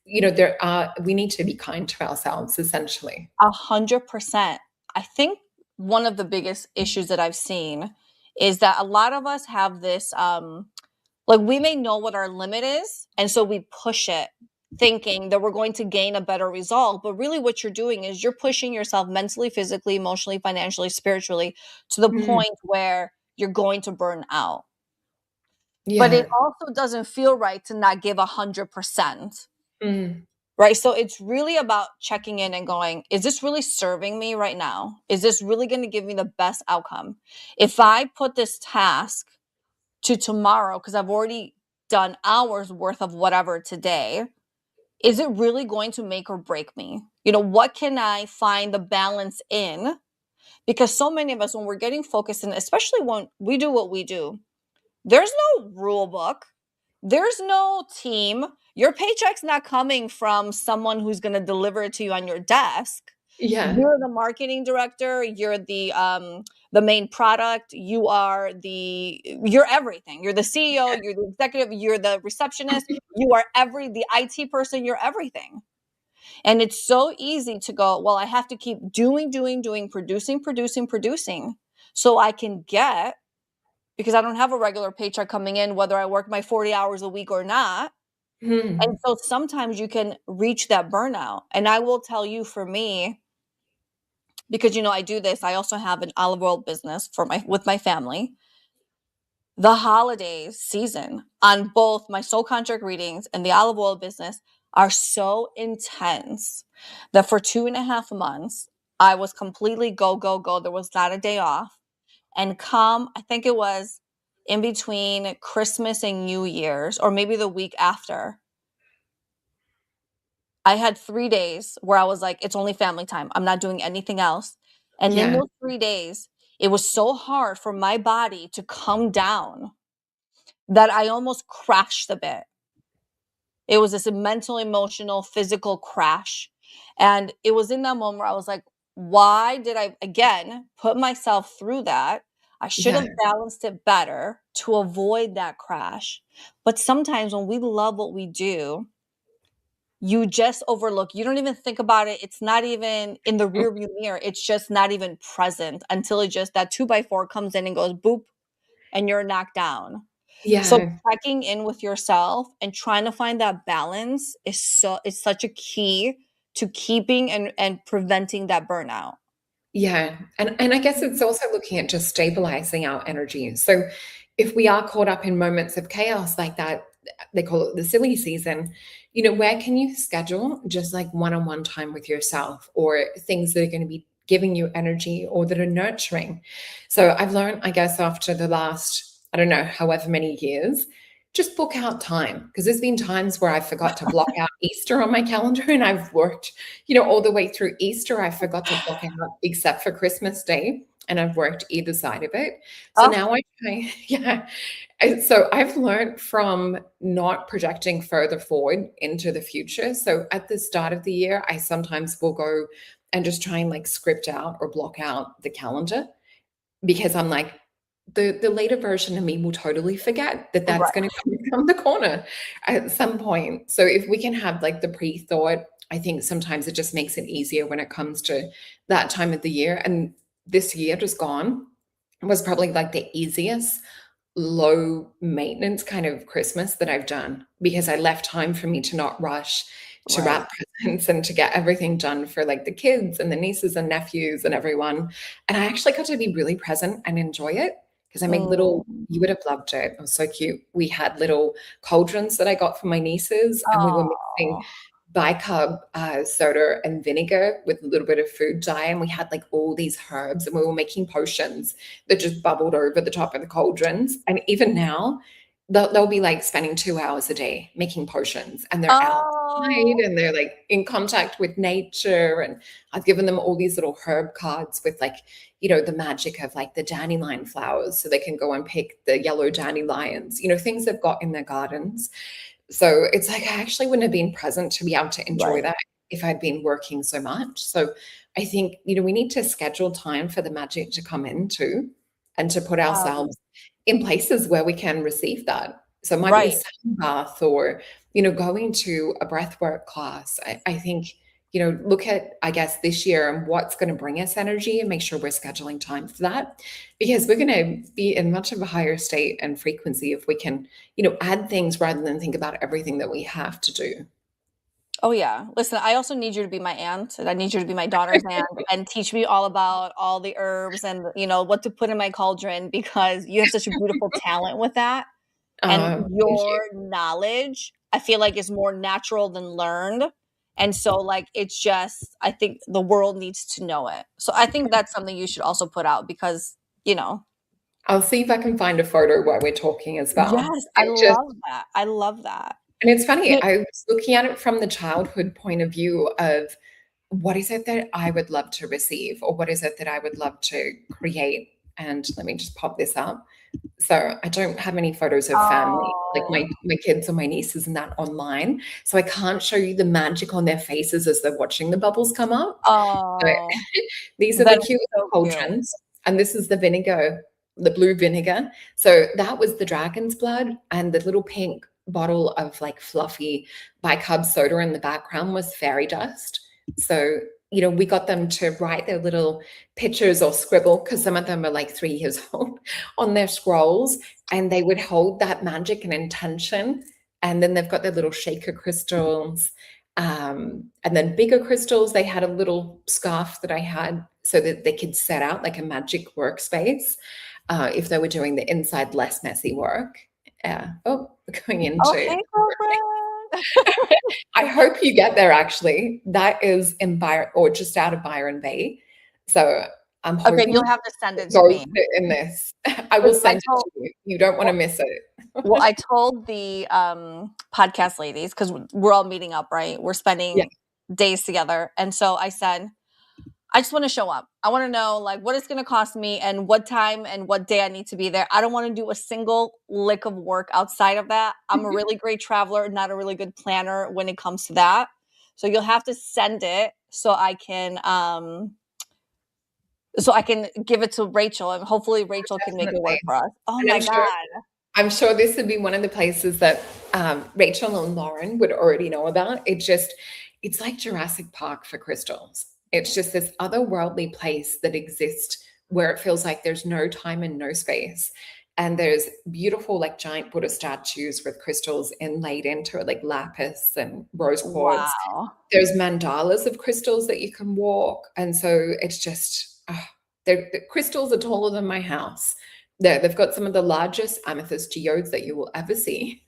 right, We need to be kind to ourselves essentially. 100%. I think one of the biggest issues that I've seen is that a lot of us have this, like we may know what our limit is, and so we push it thinking that we're going to gain a better result. But really, what you're doing is you're pushing yourself mentally, physically, emotionally, financially, spiritually to the Mm, point where you're going to burn out. But it yeah. also doesn't feel right to not give 100%. Mm, Right? So it's really about checking in and going, is this really serving me right now? Is this really going to give me the best outcome? If I put this task to tomorrow, because I've already done hours worth of whatever today, is it really going to make or break me? What can I find the balance in? Because so many of us, when we're getting focused, and especially when we do what we do, there's no rule book. There's no team. Your paycheck's not coming from someone who's going to deliver it to you on your desk. yeah. You're the marketing director, you're the main product, you're everything. You're the CEO, you're the executive, you're the receptionist, you are the IT person, you're everything. And it's so easy to go, well, I have to keep doing, producing so I can get because I don't have a regular paycheck coming in, whether I work my 40 hours a week or not. And Mm, so sometimes you can reach that burnout. And I will tell you for me, because I do this, I also have an olive oil business with my family. The holidays season on both my soul contract readings and the olive oil business are so intense that for 2.5 months, I was completely go, go, go. There was not a day off. And I think it was in between Christmas and New Year's, or maybe the week after, I had 3 days where I was like, it's only family time. I'm not doing anything else. And in yeah. those 3 days, it was so hard for my body to come down that I almost crashed a bit. It was this mental, emotional, physical crash. And it was in that moment where I was like, why did I, again, put myself through that? I should Yeah. have balanced it better to avoid that crash. But sometimes when we love what we do, you just overlook. You don't even think about it. It's not even in the rearview mirror. It's just not even present until that 2x4 comes in and goes boop, and you're knocked down. So Yeah. checking in with yourself and trying to find that balance is such a key to keeping and preventing that burnout. Yeah. And I guess it's also looking at just stabilizing our energy. So if we are caught up in moments of chaos like that, they call it the silly season, where can you schedule just like one-on-one time with yourself or things that are going to be giving you energy or that are nurturing? So I've learned, I guess, after the last, I don't know, however many years, just book out time because there's been times where I forgot to block out Easter on my calendar and I've worked all the way through Easter, I forgot to block out except for Christmas Day, and I've worked either side of it. So Oh, now I try, yeah. And so I've learned from not projecting further forward into the future. So at the start of the year, I sometimes will go and just try and like script out or block out the calendar because I'm like, the later version of me will totally forget that that's right. going to come around the corner at some point. So if we can have like the pre-thought, I think sometimes it just makes it easier when it comes to that time of the year. And this year just gone was probably like the easiest low maintenance kind of Christmas that I've done because I left time for me to not rush to Right. wrap presents and to get everything done for like the kids and the nieces and nephews and everyone. And I actually got to be really present and enjoy it because I made Mm. you would have loved it. It was so cute. We had little cauldrons that I got for my nieces and we were mixing Oh, bicarb soda and vinegar with a little bit of food dye. And we had like all these herbs and we were making potions that just bubbled over the top of the cauldrons. And even now, they'll be like spending 2 hours a day making potions, and they're outside Oh, and they're like in contact with nature. And I've given them all these little herb cards with like, the magic of like the dandelion flowers, so they can go and pick the yellow dandelions, things they've got in their gardens. So it's like I actually wouldn't have been present to be able to enjoy right, that if I'd been working so much. So I think, we need to schedule time for the magic to come in too, and to put um, ourselves in places where we can receive that. So it might be a right. sound bath, or, going to a breathwork class. I think, look at, I guess, this year and what's going to bring us energy, and make sure we're scheduling time for that, because we're going to be in much of a higher state and frequency if we can, add things rather than think about everything that we have to do. Oh, yeah. Listen, I also need you to be my aunt, and I need you to be my daughter's aunt and teach me all about all the herbs and, what to put in my cauldron because you have such a beautiful talent with that, and Thank you. your knowledge, I feel like, is more natural than learned, and so, like, it's just I think the world needs to know it. So I think that's something you should also put out because, you know I'll see if I can find a photo while we're talking as well. Yes, I love that. I love that. And it's funny, But I was looking at it from the childhood point of view of what is it that I would love to receive, or what is it that I would love to create? And let me just pop this up. So I don't have any photos of family, like oh, my kids or my nieces and that online. So I can't show you the magic on their faces as they're watching the bubbles come up. But oh, these are the that is cute little so cute. cauldrons, and this is the vinegar, the blue vinegar. So that was the dragon's blood, and the little pink bottle of like fluffy bicarb soda in the background was fairy dust. So, we got them to write their little pictures or scribble, because some of them are like 3 years old, on their scrolls, and they would hold that magic and intention. And then they've got their little shaker crystals, and then bigger crystals. They had a little scarf that I had so that they could set out like a magic workspace, if they were doing the inside less messy work. Yeah. Oh, going Oh, into. hey, girlfriend. I hope you get there. Actually, that is in Byron, or just out of Byron Bay. So I'm Okay, hoping you'll have to send it it to goes me. in this. I will 'Cause I send it told to you. You don't want to well miss it. I told the, podcast ladies because 'cause we're all meeting up, right? We're Yeah. spending days together, and so I said, "I just wanna show up. I wanna know, like, what it's gonna cost me and what time and what day I need to be there. I don't wanna do a single lick of work outside of that. I'm a really great traveler, not a really good planner when it comes to that. So you'll have to send it so I can give it to Rachel, and hopefully Rachel can make it work Definitely. for us." Oh And my I'm sure god. I'm sure this would be one of the places that, Rachel and Lauren would already know about. It's like Jurassic Park for crystals. It's just this otherworldly place that exists where it feels like there's no time and no space. And there's beautiful, like giant Buddha statues with crystals inlaid into it, like lapis and rose quartz. Wow. There's mandalas of crystals that you can walk. And so it's just, the crystals are taller than my house. They've got some of the largest amethyst geodes that you will ever see.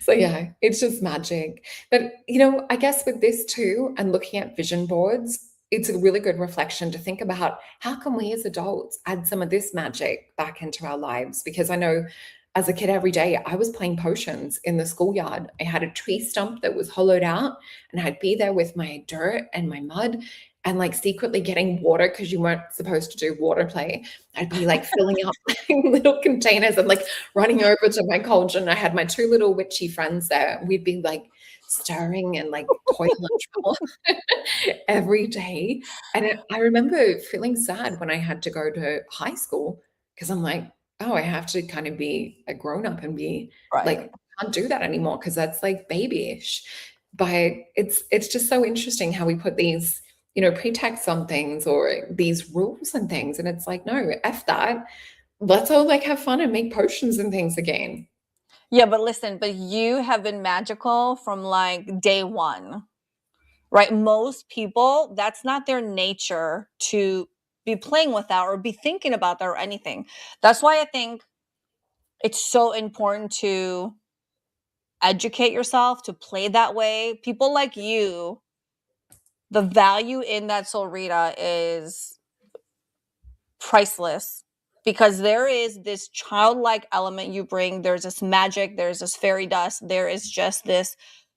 So yeah, it's just magic. But I guess with this too, and looking at vision boards, it's a really good reflection to think about how can we as adults add some of this magic back into our lives? Because I know as a kid every day I was playing potions in the schoolyard. I had a tree stump that was hollowed out, and I'd be there with my dirt and my mud, and like secretly getting water because you weren't supposed to do water play. I'd be like filling up little containers and like running over to my cauldron. I had my two little witchy friends there. We'd be like stirring and like toilet trouble every day. And I remember feeling sad when I had to go to high school, because I'm like, oh, I have to kind of be a grown up and be Right. like, can't do that anymore because that's like babyish. But it's just so interesting how we put these, pretexts on things, or these rules and things. And it's like, no, F that. Let's all like have fun and make potions and things again. Yeah, but listen, but you have been magical from, like, day 1, right? Most people, that's not their nature to be playing with that or be thinking about that or anything. That's why I think it's so important to educate yourself, to play that way. People like you, the value in that Solreta is priceless. because there is this childlike element you bring. There's this magic, there's this fairy dust, there is just this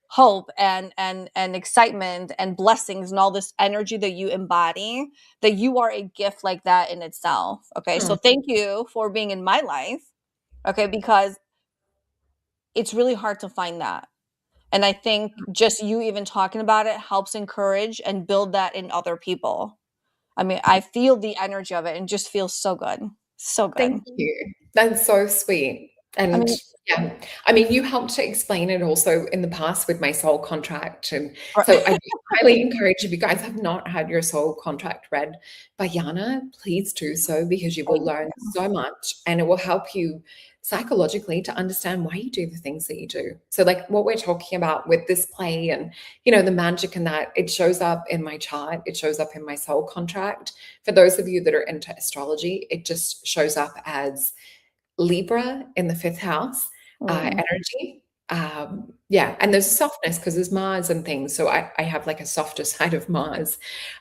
hope and excitement and blessings and all this energy that you embody, that you are a gift like that in itself. Okay, so thank you for being in my life. Okay, because it's really hard to find that. And I think just you even talking about it helps encourage and build that in other people. I mean, I feel the energy of it and just feels so good. So good. Thank you. That's so sweet. I And mean, yeah, I mean, you helped to explain it also in the past with my soul contract. And so I right. do highly encourage, if you guys have not had your soul contract read by Yiannah, please do so, because you will learn so much and it will help you psychologically to understand why you do the things that you do. So like what we're talking about with this play and, you know, the magic and that, it shows up in my chart, it shows up in my soul contract. For those of you that are into astrology, it just shows up as Libra in the fifth house energy. Yeah, and there's softness because there's Mars and things. So I have like a softer side of Mars.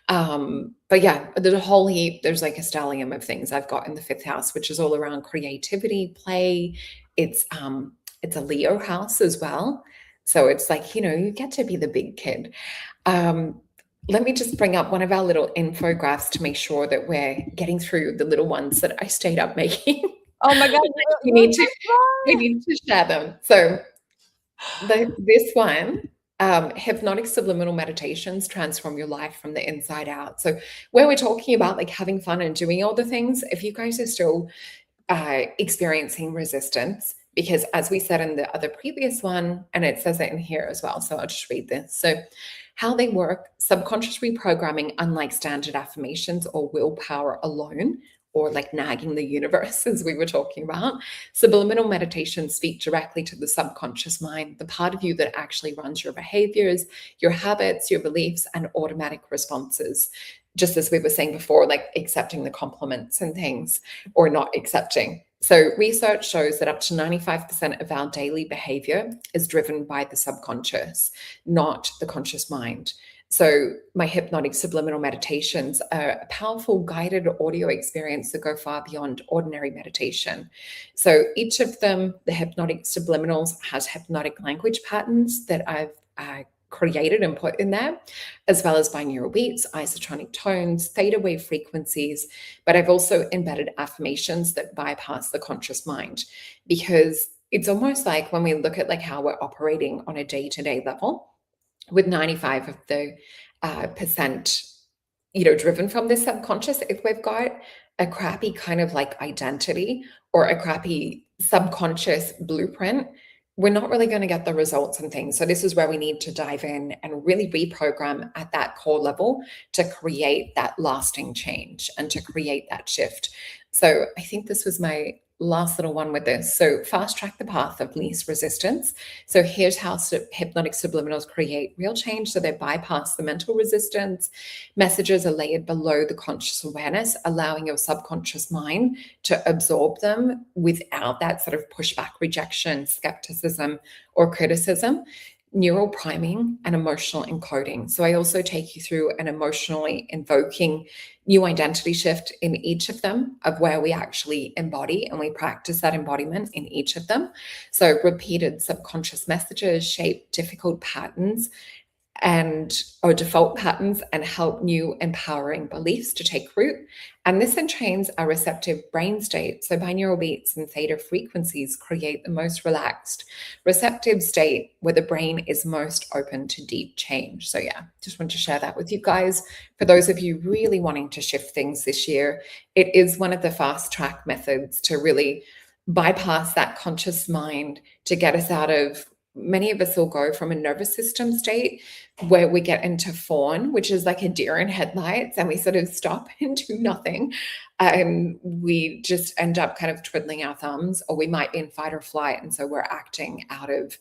But yeah, there's a whole heap. There's like a stellium of things I've got in the fifth house, which is all around creativity, play. It's a Leo house as well. So it's like, you know, you get to be the big kid. Let me just bring up one of our little infographics to make sure that we're getting through the little ones that I stayed up making. Oh my God, we need to we need to share them. So this one, hypnotic subliminal meditations transform your life from the inside out. So where we're talking about like having fun and doing all the things, if you guys are still experiencing resistance, because as we said in the other previous one, and it says it in here as well, so I'll just read this. So how they work: subconscious reprogramming, unlike standard affirmations or willpower alone, or like nagging the universe, as we were talking about. Subliminal meditations speak directly to the subconscious mind, the part of you that actually runs your behaviors, your habits, your beliefs, and automatic responses. Just as we were saying before, like accepting the compliments and things, or not accepting. So research shows that up to 95% of our daily behavior is driven by the subconscious, not the conscious mind. So my hypnotic subliminal meditations are a powerful guided audio experience that go far beyond ordinary meditation. So each of them, the hypnotic subliminals, has hypnotic language patterns that I've created and put in there, as well as binaural beats, isotonic tones, theta wave frequencies. But I've also embedded affirmations that bypass the conscious mind, because it's almost like when we look at like how we're operating on a day-to-day level, with 95 of the percent, you know, driven from this subconscious, if we've got a crappy kind of like identity or a crappy subconscious blueprint, we're not really going to get the results and things. So this is where we need to dive in and really reprogram at that core level to create that lasting change and to create that shift. So I think this was my last little one with this. So fast track the path of least resistance. So here's how hypnotic subliminals create real change. So they bypass the mental resistance. Messages are layered below the conscious awareness, allowing your subconscious mind to absorb them without that sort of pushback, rejection, skepticism, or criticism. Neural priming and emotional encoding. So I also take you through an emotionally invoking new identity shift in each of them, of where we actually embody and we practice that embodiment in each of them. So repeated subconscious messages shape difficult patterns or default patterns and help new empowering beliefs to take root. And this entrains our receptive brain state. So binaural beats and theta frequencies create the most relaxed receptive state where the brain is most open to deep change. So yeah, just want to share that with you guys. For those of you really wanting to shift things this year, it is one of the fast track methods to really bypass that conscious mind, to get us out of, many of us will go from a nervous system state where we get into fawn, which is like a deer in headlights, and we sort of stop and do nothing. And we just end up kind of twiddling our thumbs, or we might be in fight or flight. And so we're acting out of,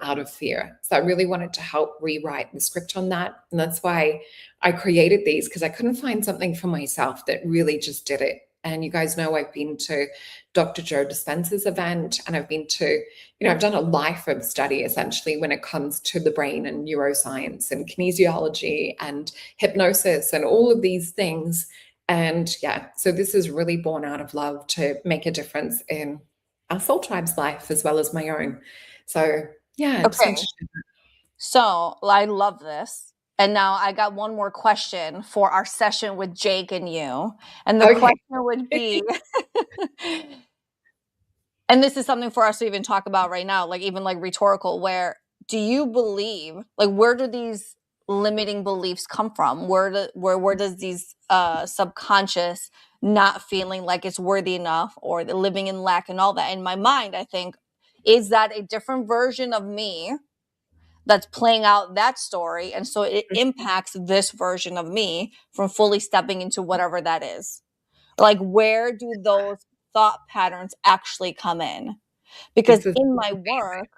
out of fear. So I really wanted to help rewrite the script on that. And that's why I created these, because I couldn't find something for myself that really just did it. And you guys know I've been to Dr. Joe Dispenza's event, and I've been to, I've done a life of study essentially when it comes to the brain and neuroscience and kinesiology and hypnosis and all of these things. And yeah, so this is really born out of love to make a difference in our soul tribe's life as well as my own. So yeah, I just want Okay. to share So I love this. And now I got one more question for our session with Jake and you. And the that. Okay. question would be, and this is something for us to even talk about right now, like even like rhetorical, where do you believe, like where do these limiting beliefs come from? Where does these subconscious not feeling like it's worthy enough or the living in lack and all that? In my mind, I think, is that a different version of me that's playing out that story, and so it impacts this version of me from fully stepping into whatever that is. Like, where do those thought patterns actually come in? Because This is in my work,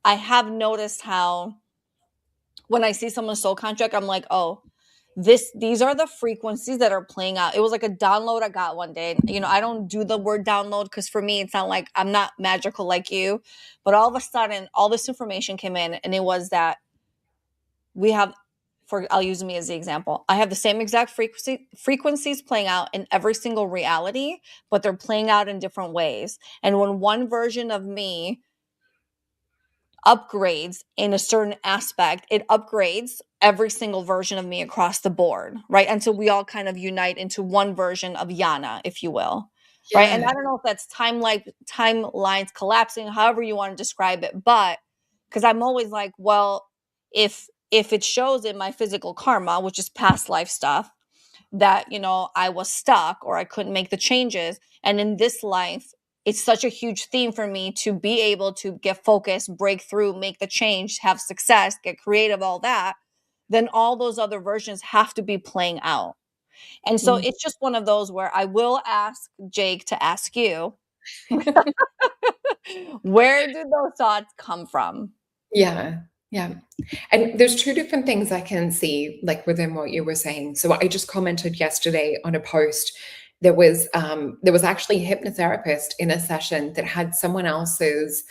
I have noticed how when I see someone's soul contract, I'm like, oh, these are the frequencies that are playing out. It was like a download I got one day. You know, I don't do the word download because for me it's not like I'm not magical like you, but all of a sudden all this information came in and it was that we have, for I'll use me as the example. I have the same exact frequencies playing out in every single reality, but they're playing out in different ways. And when one version of me upgrades in a certain aspect, it upgrades every single version of me across the board, right? Until we all kind of unite into one version of Yiannah, if you will. Right. And I yeah. don't know if that's timelines collapsing, however you want to describe it, but because I'm always like, well, if it shows in my physical karma, which is past life stuff, that I was stuck or I couldn't make the changes, and in this life it's such a huge theme for me to be able to get focused, break through, make the change, have success, get creative, all that, then all those other versions have to be playing out. And so Mm. it's just one of those where I will ask Jake to ask you, where did those thoughts come from? Yeah. Yeah. And there's two different things I can see, like within what you were saying. So I just commented yesterday on a post. There was actually a hypnotherapist in a session that had someone else's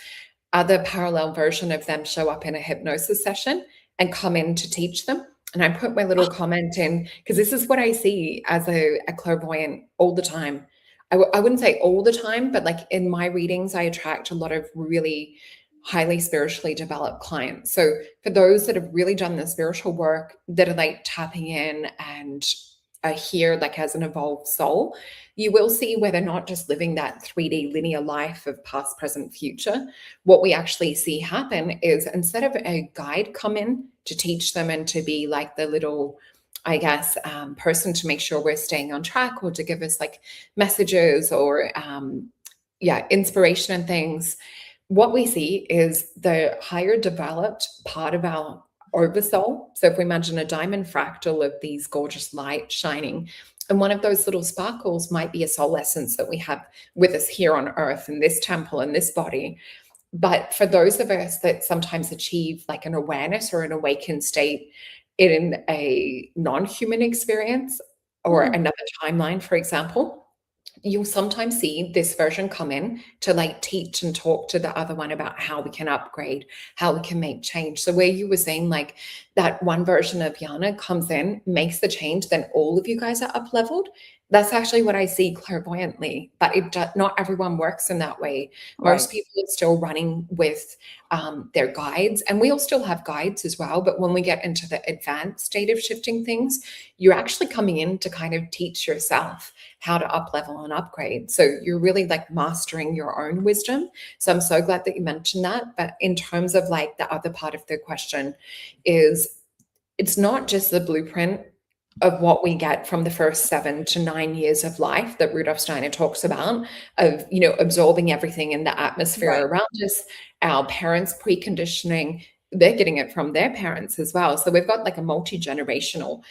other parallel version of them show up in a hypnosis session and come in to teach them. And I put my little comment in because this is what I see as a clairvoyant all the time. I wouldn't say all the time, but like in my readings, I attract a lot of really highly spiritually developed clients. So for those that have really done the spiritual work, that are like tapping in and are here like as an evolved soul, you will see where they're not just living that 3D linear life of past, present, future. What we actually see happen is instead of a guide come in to teach them and to be like the little, I guess, person to make sure we're staying on track or to give us like messages or, yeah, inspiration and things, what we see is the higher developed part of our oversoul. So if we imagine a diamond fractal of these gorgeous light shining, and one of those little sparkles might be a soul essence that we have with us here on earth in this temple in this body. But for those of us that sometimes achieve like an awareness or an awakened state in a non-human experience or Hmm. another timeline, for example, you'll sometimes see this version come in to like teach and talk to the other one about how we can upgrade, how we can make change. So where you were saying like that one version of Yiannah comes in, makes the change, then all of you guys are up leveled. That's actually what I see clairvoyantly, but not everyone works in that way. Right. Most people are still running with their guides, and we all still have guides as well. But when we get into the advanced state of shifting things, you're actually coming in to kind of teach yourself how to up level and upgrade. So you're really like mastering your own wisdom. So I'm so glad that you mentioned that. But in terms of like the other part of the question is it's not just the blueprint of what we get from the first 7 to 9 years of life that Rudolf Steiner talks about, of absorbing everything in the atmosphere Right. around us. Our parents preconditioning, they're getting it from their parents as well. So we've got like a multi-generational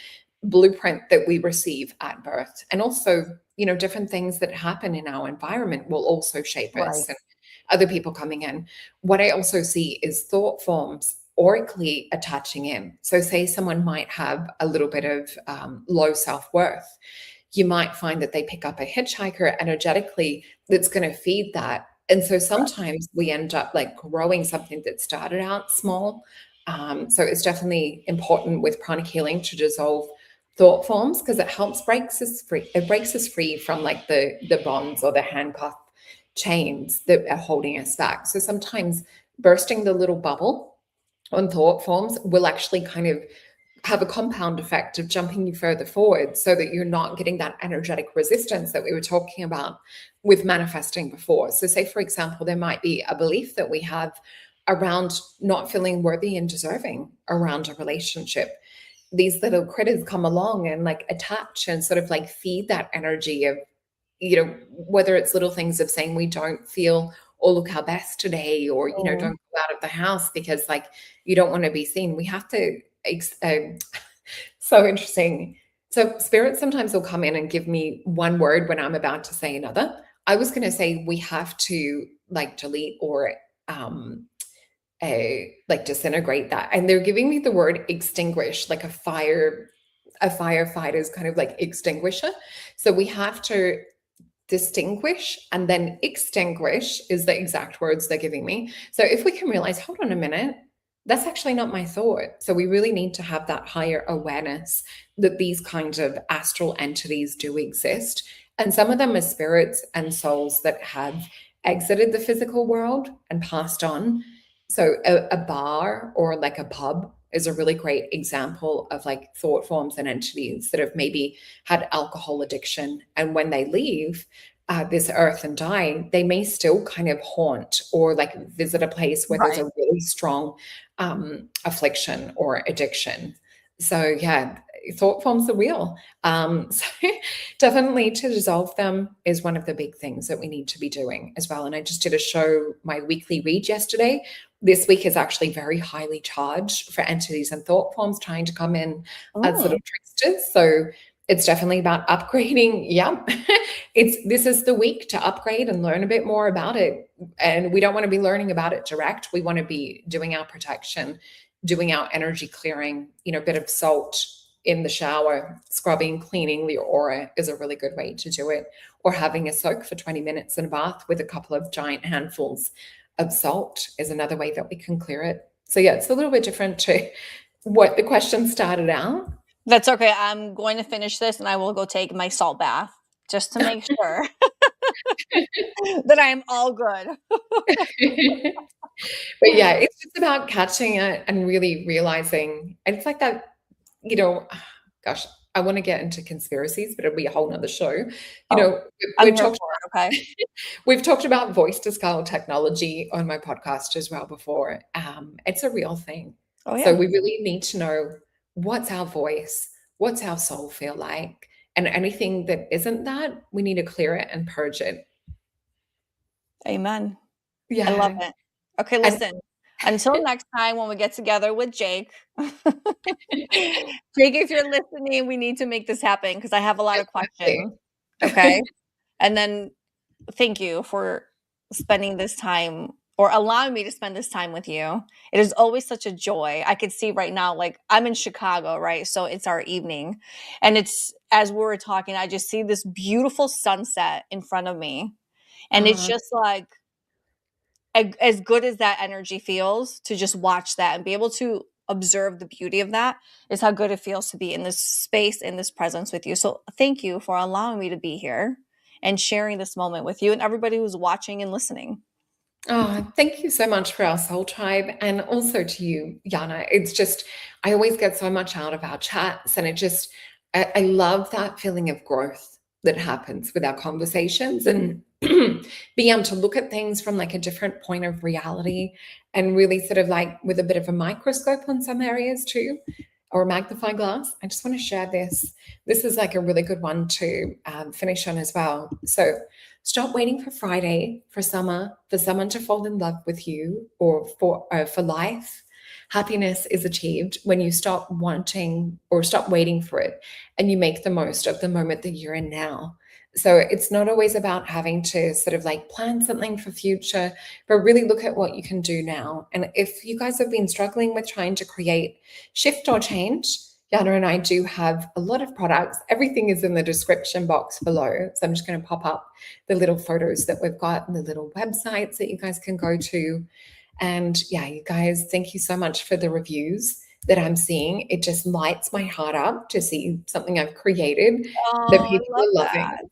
blueprint that we receive at birth. And also, different things that happen in our environment will also shape Right. us and other people coming in. What I also see is thought forms oracally attaching in. So, say someone might have a little bit of low self worth. You might find that they pick up a hitchhiker energetically that's going to feed that. And so sometimes we end up like growing something that started out small. So it's definitely important with pranic healing to dissolve thought forms because it helps breaks us free. It breaks us free from like the bonds or the handcuff chains that are holding us back. So sometimes bursting the little bubble on thought forms will actually kind of have a compound effect of jumping you further forward so that you're not getting that energetic resistance that we were talking about with manifesting before. So, say, for example, there might be a belief that we have around not feeling worthy and deserving around a relationship. These little critters come along and like attach and sort of like feed that energy of, whether it's little things of saying we don't feel or look our best today, or, Mm. don't go out of the house because like you don't want to be seen. We have to so interesting. So spirit sometimes will come in and give me one word when I'm about to say another. I was going to say we have to like delete or um like disintegrate that, and they're giving me the word extinguish, like a firefighter's kind of like extinguisher. So we have to distinguish and then extinguish is the exact words they're giving me. So if we can realize, hold on a minute, that's actually not my thought. So we really need to have that higher awareness that these kinds of astral entities do exist. And some of them are spirits and souls that have exited the physical world and passed on. So a bar or like a pub is a really great example of like thought forms and entities that have maybe had alcohol addiction. And when they leave this earth and die, they may still kind of haunt or like visit a place where there's Right. a really strong affliction or addiction. So, yeah, thought forms are real. So, definitely to dissolve them is one of the big things that we need to be doing as well. And I just did a show, my weekly read yesterday. This week is actually very highly charged for entities and thought forms trying to come in as little Mm. tricksters. So, it's definitely about upgrading. Yeah. This is the week to upgrade and learn a bit more about it. And we don't want to be learning about it direct. We want to be doing our protection, doing our energy clearing, a bit of salt in the shower, scrubbing, cleaning your aura is a really good way to do it. Or having a soak for 20 minutes in a bath with a couple of giant handfuls of salt is another way that we can clear it. So yeah, it's a little bit different to what the question started out. That's okay. I'm going to finish this and I will go take my salt bath just to make sure that I am all good. But yeah, it's just about catching it and really realizing. And it's like that, you know, gosh, I want to get into conspiracies, but it'll be a whole nother show. You Oh, know, I'm we've here talked for it. Okay. we've talked about voice to skull technology on my podcast as well before. It's a real thing. Oh, So yeah. we really need to know what's our voice, what's our soul feel like, and anything that isn't that, we need to clear it and purge it. Amen. I love Yeah. it. Okay, And listen. Until next time when we get together with Jake. Jake, if you're listening, we need to make this happen because I have a lot of questions. Okay. And then thank you for spending this time or allowing me to spend this time with you. It is always such a joy. I could see right now, like I'm in Chicago, right? So it's our evening. And it's as we were talking, I just see this beautiful sunset in front of me. And it's uh, just like as good as that energy feels to just watch that and be able to observe the beauty of that is how good it feels to be in this space, in this presence with you. So thank you for allowing me to be here and sharing this moment with you and everybody who's watching and listening. Oh, thank you so much for our soul tribe and also to you, Yana. It's just, I always get so much out of our chats, and I love that feeling of growth that happens with our conversations and being able to look at things from like a different point of reality and really sort of like with a bit of a microscope on some areas too, or a magnifying glass. I just want to share this. This is like a really good one to finish on as well. So, stop waiting for Friday, for summer, for someone to fall in love with you, or for life. Happiness is achieved when you stop wanting or stop waiting for it, and you make the most of the moment that you're in now. So it's not always about having to sort of like plan something for future, but really look at what you can do now. And if you guys have been struggling with trying to create shift or change, Yana and I do have a lot of products. Everything is in the description box below. So I'm just going to pop up the little photos that we've got and the little websites that you guys can go to. And yeah, you guys, thank you so much for the reviews. that I'm seeing, it just lights my heart up to see something I've created that Oh, I people love are loving.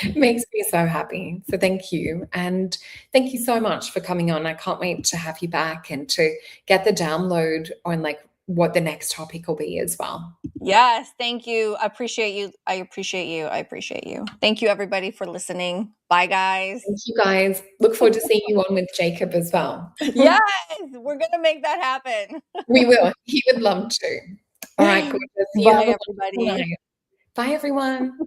that. Makes me so happy. So thank you. And thank you so much for coming on. I can't wait to have you back and to get the download on like what the next topic will be as well. Yes, thank you. I appreciate you. I appreciate you. I appreciate you. Thank you, everybody, for listening. Bye, guys. Thank you guys. Look forward to seeing you on with Jacob as well. Yes, we're going to make that happen. We will. He would love to. All right, gorgeous. You have Bye, a wonderful everybody. night. Bye, everyone.